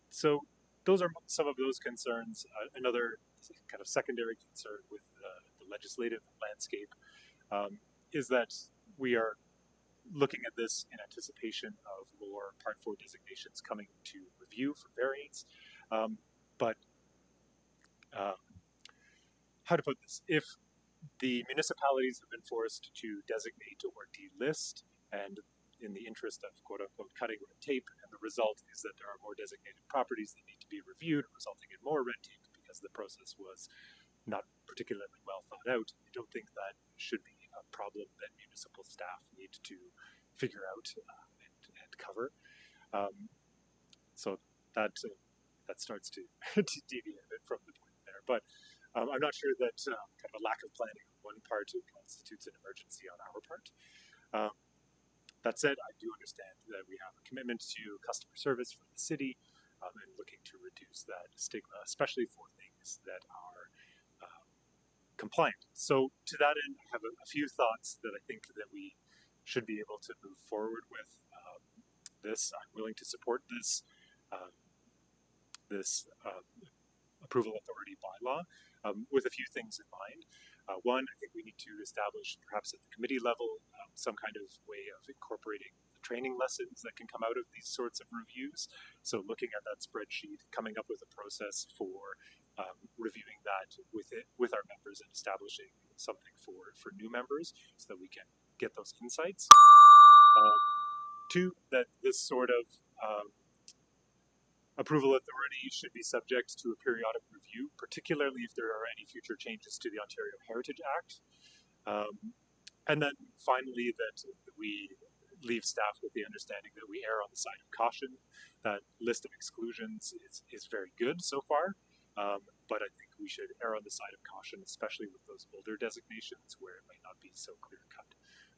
So those are some of those concerns. Another kind of secondary concern with the legislative landscape is that we are looking at this in anticipation of more Part 4 designations coming to review for variance. But how to put this? If the municipalities have been forced to designate or delist, and in the interest of quote-unquote cutting red tape, and the result is that there are more designated properties that need to be reviewed, resulting in more red tape because the process was not particularly well thought out, I don't think that should be a problem that municipal staff need to figure out and cover. So that starts to, to deviate a bit from the point there. But I'm not sure that kind of a lack of planning on one part constitutes an emergency on our part. That said, I do understand that we have a commitment to customer service for the city and looking to reduce that stigma, especially for things that are compliant. So to that end, I have a few thoughts that I think that we should be able to move forward with this. I'm willing to support this approval authority bylaw with a few things in mind. One, I think we need to establish, perhaps at the committee level, some kind of way of incorporating the training lessons that can come out of these sorts of reviews. So looking at that spreadsheet, coming up with a process for reviewing that with our members and establishing something for new members so that we can get those insights. Two, that this sort of approval authority should be subject to a periodic review, particularly if there are any future changes to the Ontario Heritage Act. And then finally, that we leave staff with the understanding that we err on the side of caution. That list of exclusions is very good so far, but I think we should err on the side of caution, especially with those older designations where it might not be so clear cut.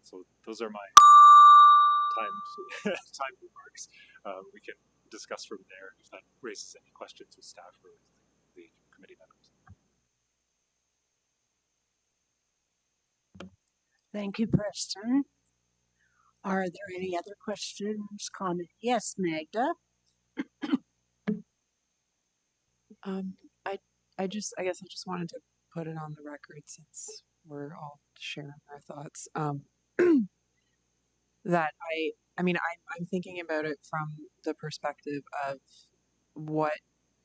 So those are my time remarks. We can discuss from there if that raises any questions with staff or with the committee members. Thank you, Preston. Are there any other questions, comments? Yes, Magda. I guess I just wanted to put it on the record since we're all sharing our thoughts. That I'm thinking about it from the perspective of what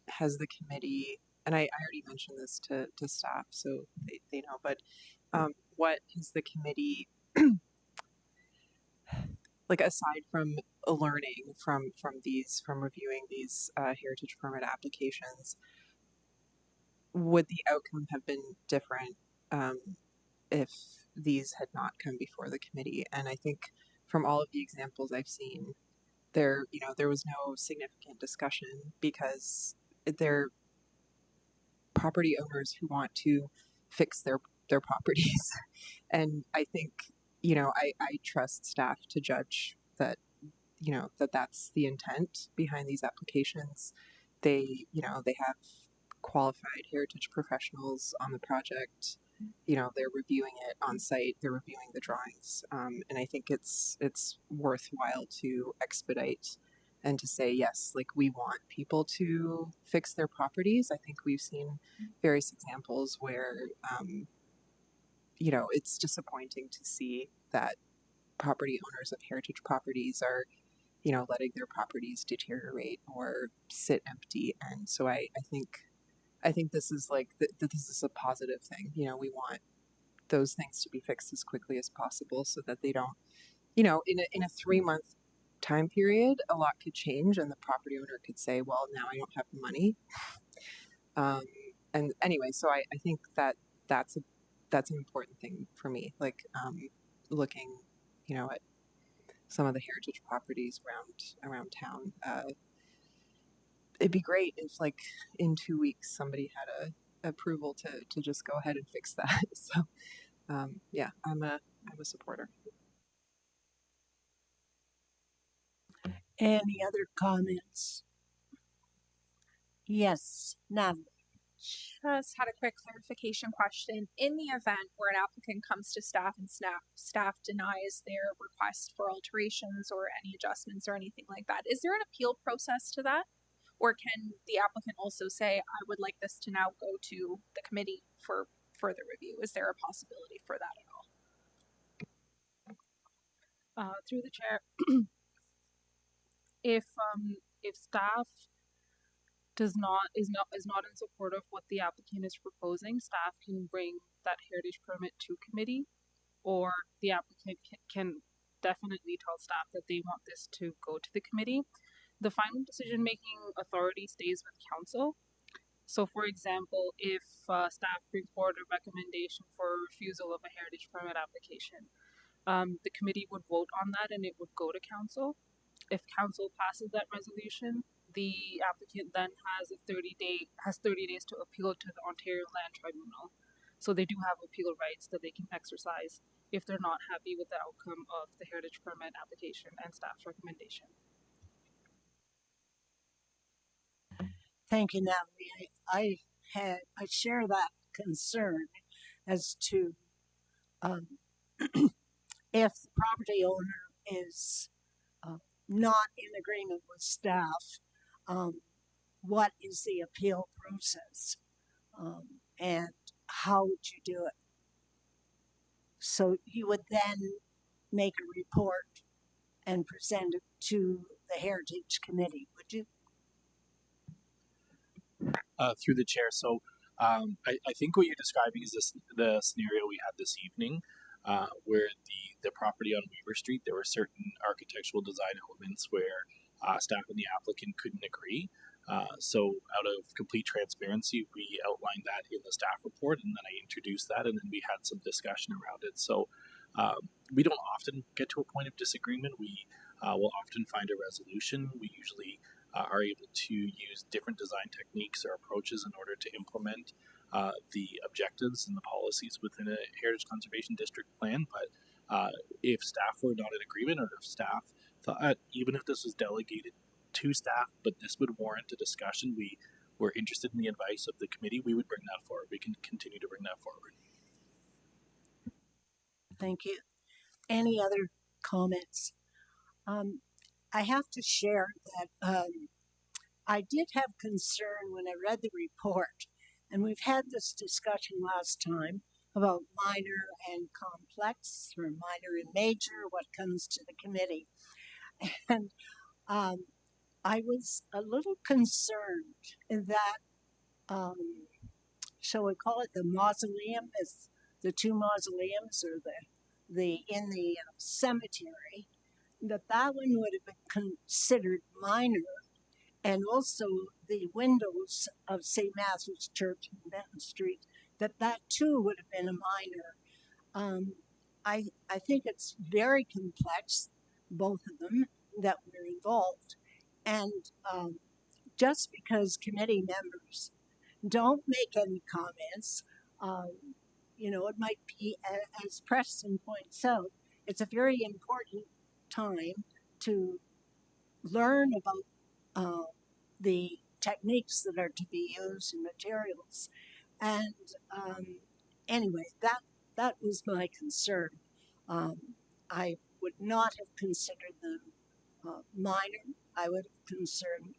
has the committee, and I already mentioned this to staff, so they know, but what has the committee, like aside from learning from reviewing these heritage permit applications, would the outcome have been different if these had not come before the committee? And I think from all of the examples I've seen, there was no significant discussion because they're property owners who want to fix their properties. And I think, I trust staff to judge that, that's the intent behind these applications. They have qualified heritage professionals on the project. They're reviewing it on site, they're reviewing the drawings. And I think it's worthwhile to expedite and to say, yes, like we want people to fix their properties. I think we've seen various examples where, you know, it's disappointing to see that property owners of heritage properties are, you know, letting their properties deteriorate or sit empty. And so I think this is like, this is a positive thing. You know, we want those things to be fixed as quickly as possible so that they don't, you know, in a 3-month time period, a lot could change and the property owner could say, well, now I don't have the money. And anyway, so I think that that's an important thing for me, like looking, you know, at some of the heritage properties around town. It'd be great if like in 2 weeks somebody had a approval to just go ahead and fix that. So yeah, I'm a supporter. Any other comments? Yes, Natalie. Just had a quick clarification question. In the event where an applicant comes to staff and staff denies their request for alterations or any adjustments or anything like that, is there an appeal process to that? Or can the applicant also say, I would like this to now go to the committee for further review? Is there a possibility for that at all? Through the chair, if staff is not in support of what the applicant is proposing, staff can bring that heritage permit to committee, or the applicant can definitely tell staff that they want this to go to the committee. The final decision-making authority stays with council. So, for example, if staff brings forward a recommendation for refusal of a heritage permit application, the committee would vote on that and it would go to council. If council passes that resolution, the applicant then has 30 days to appeal to the Ontario Land Tribunal. So they do have appeal rights that they can exercise if they're not happy with the outcome of the heritage permit application and staff's recommendation. Thank you, Natalie. I share that concern as to if the property owner is not in agreement with staff, what is the appeal process, and how would you do it? So you would then make a report and present it to the Heritage Committee, would you? Through the chair. So I think what you're describing is the scenario we had this evening, where the property on Weaver Street, there were certain architectural design elements where staff and the applicant couldn't agree. So out of complete transparency, we outlined that in the staff report, and then I introduced that, and then we had some discussion around it. So we don't often get to a point of disagreement. We will often find a resolution. We usually are able to use different design techniques or approaches in order to implement the objectives and the policies within a Heritage Conservation District plan. But if staff were not in agreement, or if staff thought, even if this was delegated to staff, but this would warrant a discussion, we were interested in the advice of the committee, we would bring that forward. We can continue to bring that forward. Thank you. Any other comments? I have to share that I did have concern when I read the report, and we've had this discussion last time about minor and complex, or minor and major, what comes to the committee. And I was a little concerned that, shall we call it the mausoleum, is the two mausoleums, or the in the cemetery, that one would have been considered minor, and also the windows of St. Matthew's Church in Benton Street, that too would have been a minor. I think it's very complex, both of them, that were involved. And just because committee members don't make any comments, you know, it might be, as Preston points out, it's a very important time to learn about the techniques that are to be used and materials. And anyway, that was my concern. I would not have considered them minor. I would have considered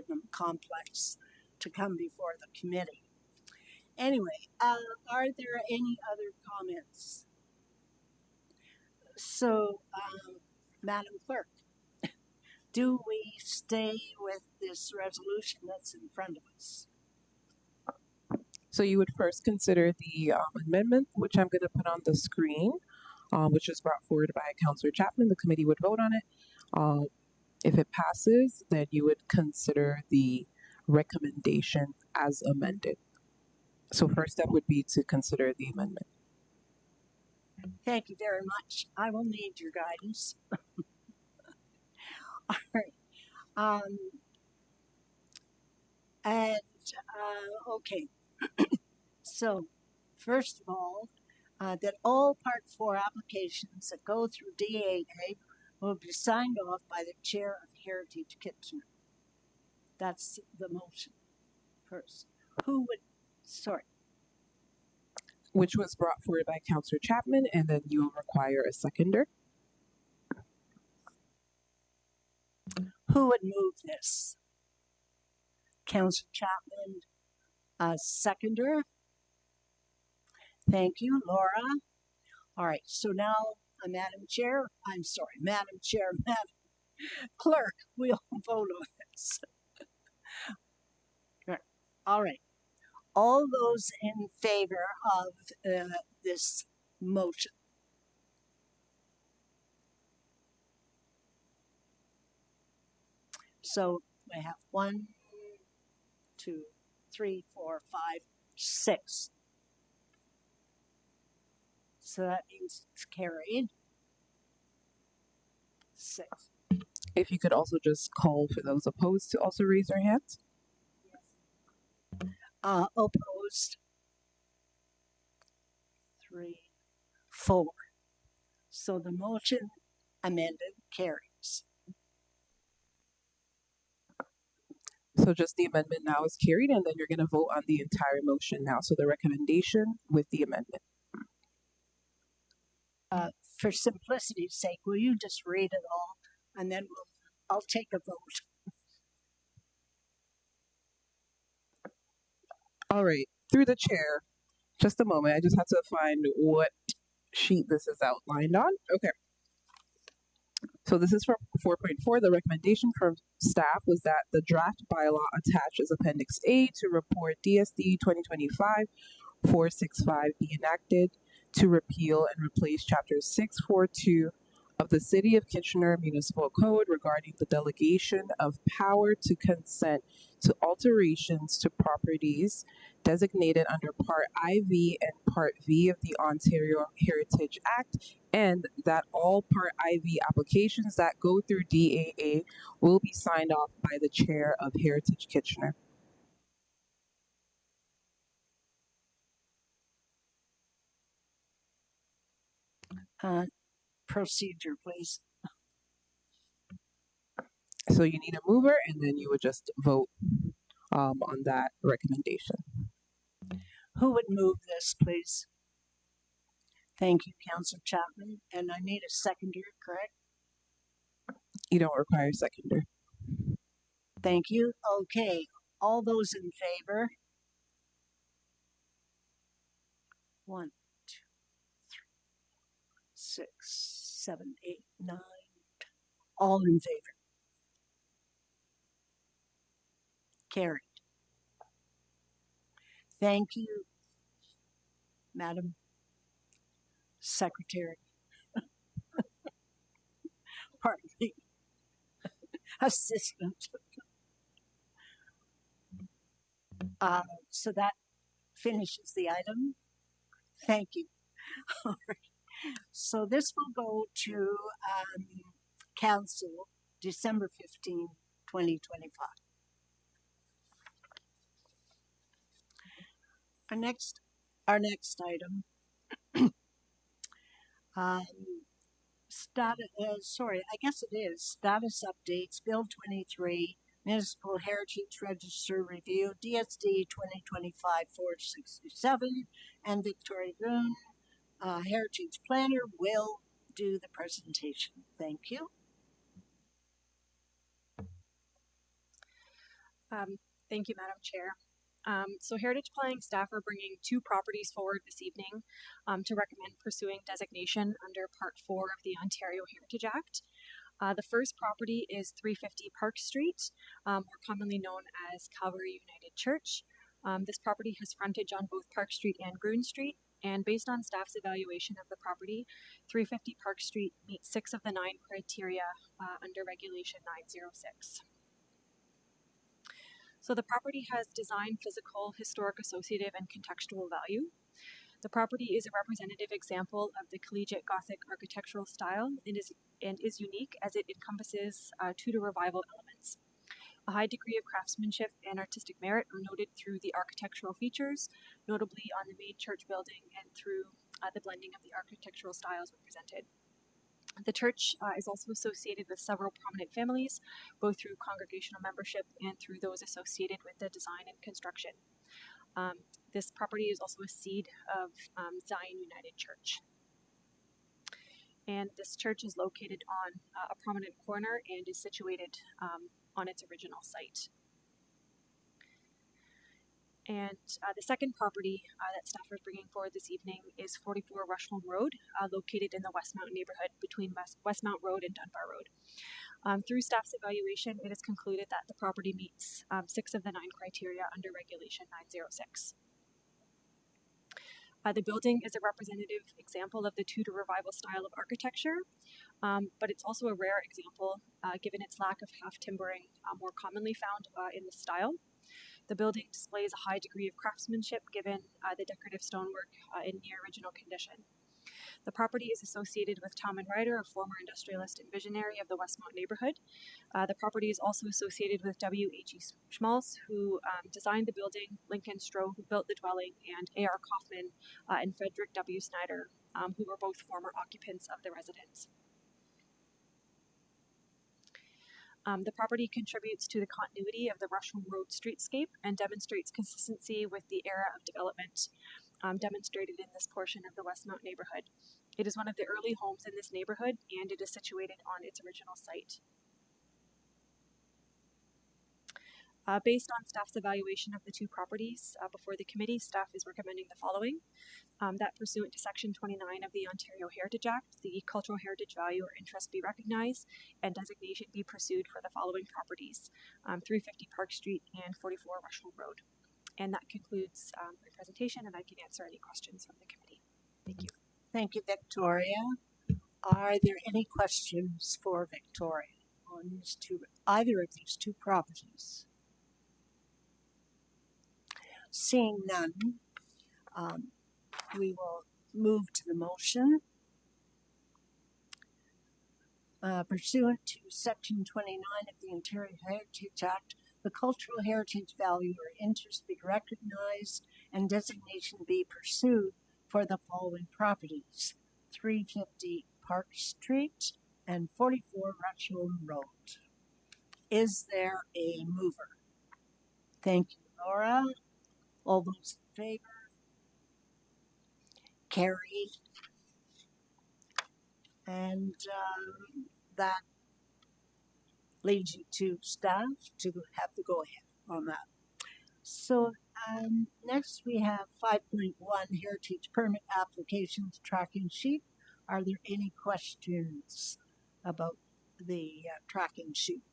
them complex to come before the committee. Anyway, are there any other comments? So, Madam Clerk, do we stay with this resolution that's in front of us? So you would first consider the amendment, which I'm going to put on the screen, which is brought forward by Councillor Chapman. The committee would vote on it. If it passes, then you would consider the recommendation as amended. So first step would be to consider the amendment. Thank you very much. I will need your guidance. All right. Okay. So, first of all, that all Part 4 applications that go through DAA will be signed off by the Chair of Heritage Kitchener. That's the motion first. Which was brought forward by Councillor Chapman, and then you will require a seconder. Who would move this? Councillor Chapman, seconder. Thank you, Laura. All right, so now, Madam Clerk, we'll vote on this. All right. All those in favor of this motion? So we have 1, 2, 3, 4, 5, 6. So that means it's carried. 6. If you could also just call for those opposed to also raise their hands. Opposed. 3, 4. So the motion amended carries. So just the amendment now is carried, and then you're going to vote on the entire motion now. So the recommendation with the amendment. For simplicity's sake, will you just read it all, and then I'll take a vote. All right, through the chair, just a moment. I just have to find what sheet this is outlined on. Okay. So this is from 4.4. The recommendation from staff was that the draft bylaw attached as Appendix A to report DSD 2025-465 be enacted to repeal and replace Chapter 642 of the City of Kitchener Municipal Code regarding the delegation of power to consent to alterations to properties designated under Part IV and Part V of the Ontario Heritage Act, and that all Part IV applications that go through DAA will be signed off by the Chair of Heritage Kitchener. Procedure, please. So you need a mover, and then you would just vote on that recommendation. Who would move this, please? Thank you, Councillor Chapman. And I need a seconder, correct? You don't require a seconder. Thank you. Okay. All those in favor? 1, 2, 3, 6, 7, 8, 9. All in favor? Carried. Thank you, Madam Secretary. Pardon me. Assistant. So that finishes the item. Thank you. All right. So this will go to Council December 15, 2025. Our next item. Status updates. Bill 23, Municipal Heritage Register Review, DSD 2025-467, and Victoria Goon, Heritage Planner, will do the presentation. Thank you. Thank you, Madam Chair. So Heritage Planning staff are bringing two properties forward this evening to recommend pursuing designation under Part 4 of the Ontario Heritage Act. The first property is 350 Park Street, more commonly known as Calvary United Church. This property has frontage on both Park Street and Gruen Street, and based on staff's evaluation of the property, 350 Park Street meets 6 of the 9 criteria under Regulation 906. So the property has design, physical, historic, associative, and contextual value. The property is a representative example of the collegiate Gothic architectural style and is unique as it encompasses Tudor revival elements. A high degree of craftsmanship and artistic merit are noted through the architectural features, notably on the main church building and through the blending of the architectural styles represented. The church is also associated with several prominent families, both through congregational membership and through those associated with the design and construction. This property is also a seed of Zion United Church. And this church is located on a prominent corner and is situated on its original site. And the second property that staff is bringing forward this evening is 44 Rushholme Road, located in the Westmount neighborhood between Westmount Road and Dunbar Road. Through staff's evaluation, it is concluded that the property meets 6 of the 9 criteria under Regulation 906. The building is a representative example of the Tudor revival style of architecture, but it's also a rare example given its lack of half timbering more commonly found in the style. The building displays a high degree of craftsmanship given the decorative stonework in near original condition. The property is associated with Talman Ryder, a former industrialist and visionary of the Westmount neighborhood. The property is also associated with W.H.E. Schmalz, who designed the building, Lincoln Stroh, who built the dwelling, and A.R. Kaufman and Frederick W. Snyder, who were both former occupants of the residence. The property contributes to the continuity of the Rushholme Road streetscape and demonstrates consistency with the era of development demonstrated in this portion of the Westmount neighborhood. It is one of the early homes in this neighborhood, and it is situated on its original site. Based on staff's evaluation of the two properties before the committee, staff is recommending the following. That pursuant to Section 29 of the Ontario Heritage Act, the cultural heritage value or interest be recognized and designation be pursued for the following properties, 350 Park Street and 44 Rushholme Road. And that concludes my presentation, and I can answer any questions from the committee. Thank you. Thank you, Victoria. Are there any questions for Victoria on either of these two properties? Seeing none, we will move to the motion. Pursuant to Section 29 of the Ontario Heritage Act, the cultural heritage value or interest be recognized and designation be pursued for the following properties: 350 Park Street and 44 Rushholme Road. Is there a mover? Thank you, Laura. All those in favor? Carried. And that leads you to staff to have the go-ahead on that. So next we have 5.1 Heritage Permit Applications Tracking Sheet. Are there any questions about the tracking sheet?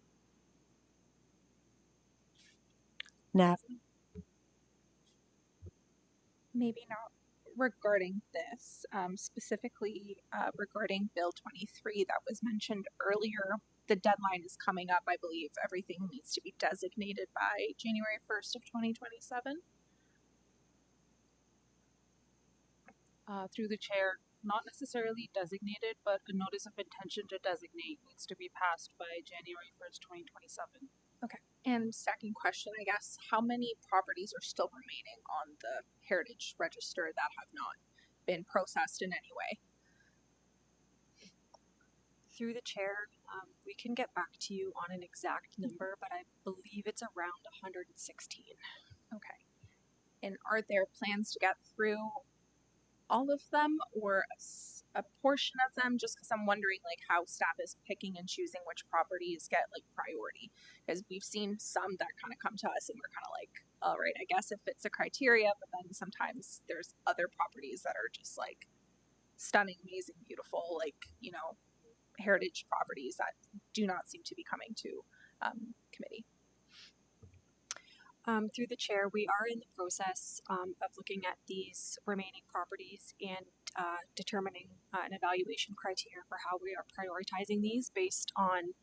Natalie? Maybe not regarding this, specifically regarding Bill 23 that was mentioned earlier. The deadline is coming up. I believe everything needs to be designated by January 1st of 2027. Through the chair, not necessarily designated, but a notice of intention to designate needs to be passed by January 1st, 2027. Okay. And second question, I guess, how many properties are still remaining on the Heritage Register that have not been processed in any way? Through the chair, we can get back to you on an exact number, but I believe it's around 116. Okay. And are there plans to get through all of them, or a portion of them, just because I'm wondering like how staff is picking and choosing which properties get like priority. Because we've seen some that kind of come to us and we're kind of like, all right, I guess it fits the criteria, but then sometimes there's other properties that are just like stunning, amazing, beautiful, like, you know, heritage properties that do not seem to be coming to committee. Through the chair, we are in the process of looking at these remaining properties and determining an evaluation criteria for how we are prioritizing these based on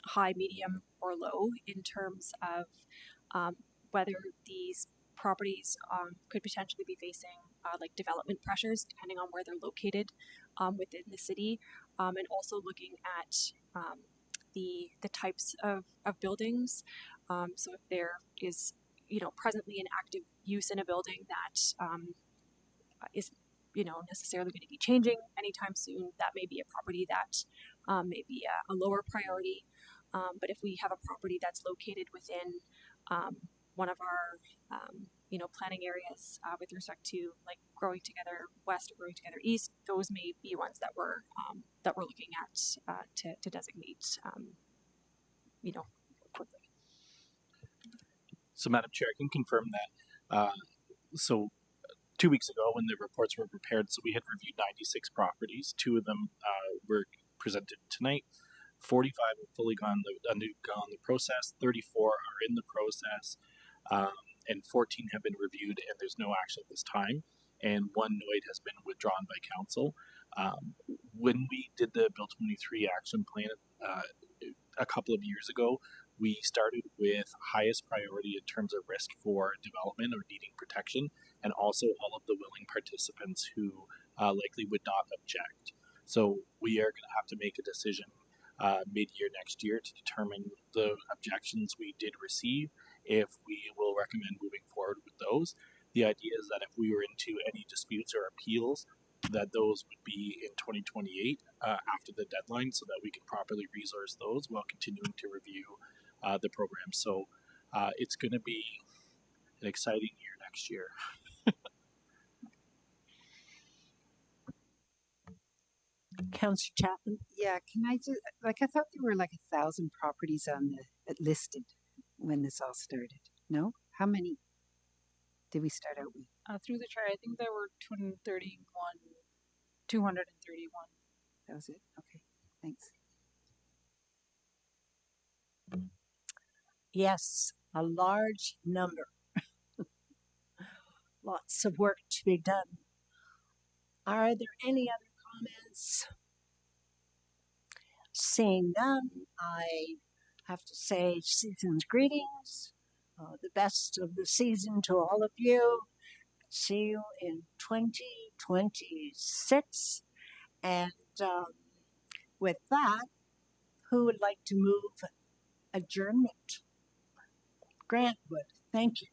high, medium, or low in terms of whether these properties could potentially be facing like development pressures depending on where they're located within the city, and also looking at the types of buildings. So if there is, you know, presently an active use in a building that is, you know, necessarily going to be changing anytime soon, that may be a property that may be a lower priority. But if we have a property that's located within one of our, you know, planning areas with respect to like Growing Together West or Growing Together East, those may be ones that we're looking at to designate, you know, quickly. So, Madam Chair, I can confirm that. So, 2 weeks ago, when the reports were prepared, so we had reviewed 96 properties. 2 of them were presented tonight. 45 have fully undergone the process. 34 are in the process, and 14 have been reviewed, and there's no action at this time. And 1 NOID has been withdrawn by council. When we did the Bill 23 action plan a couple of years ago, we started with highest priority in terms of risk for development or needing protection, and also all of the willing participants who likely would not object. So we are going to have to make a decision mid-year next year to determine the objections we did receive, if we will recommend moving forward with those. The idea is that if we were into any disputes or appeals, that those would be in 2028 after the deadline, so that we can properly resource those while continuing to review the program. So it's going to be an exciting year next year. Councillor Chapman. Yeah, can I just, like, I thought there were like 1,000 properties on the listed when this all started. No? How many did we start out with? Through the chair, I think there were 231. That was it? Okay, thanks. Yes, a large number. Lots of work to be done. Are there any other comments? Seeing none, I have to say season's greetings. The best of the season to all of you. See you in 2026. And with that, who would like to move adjournment? Grant would. Thank you.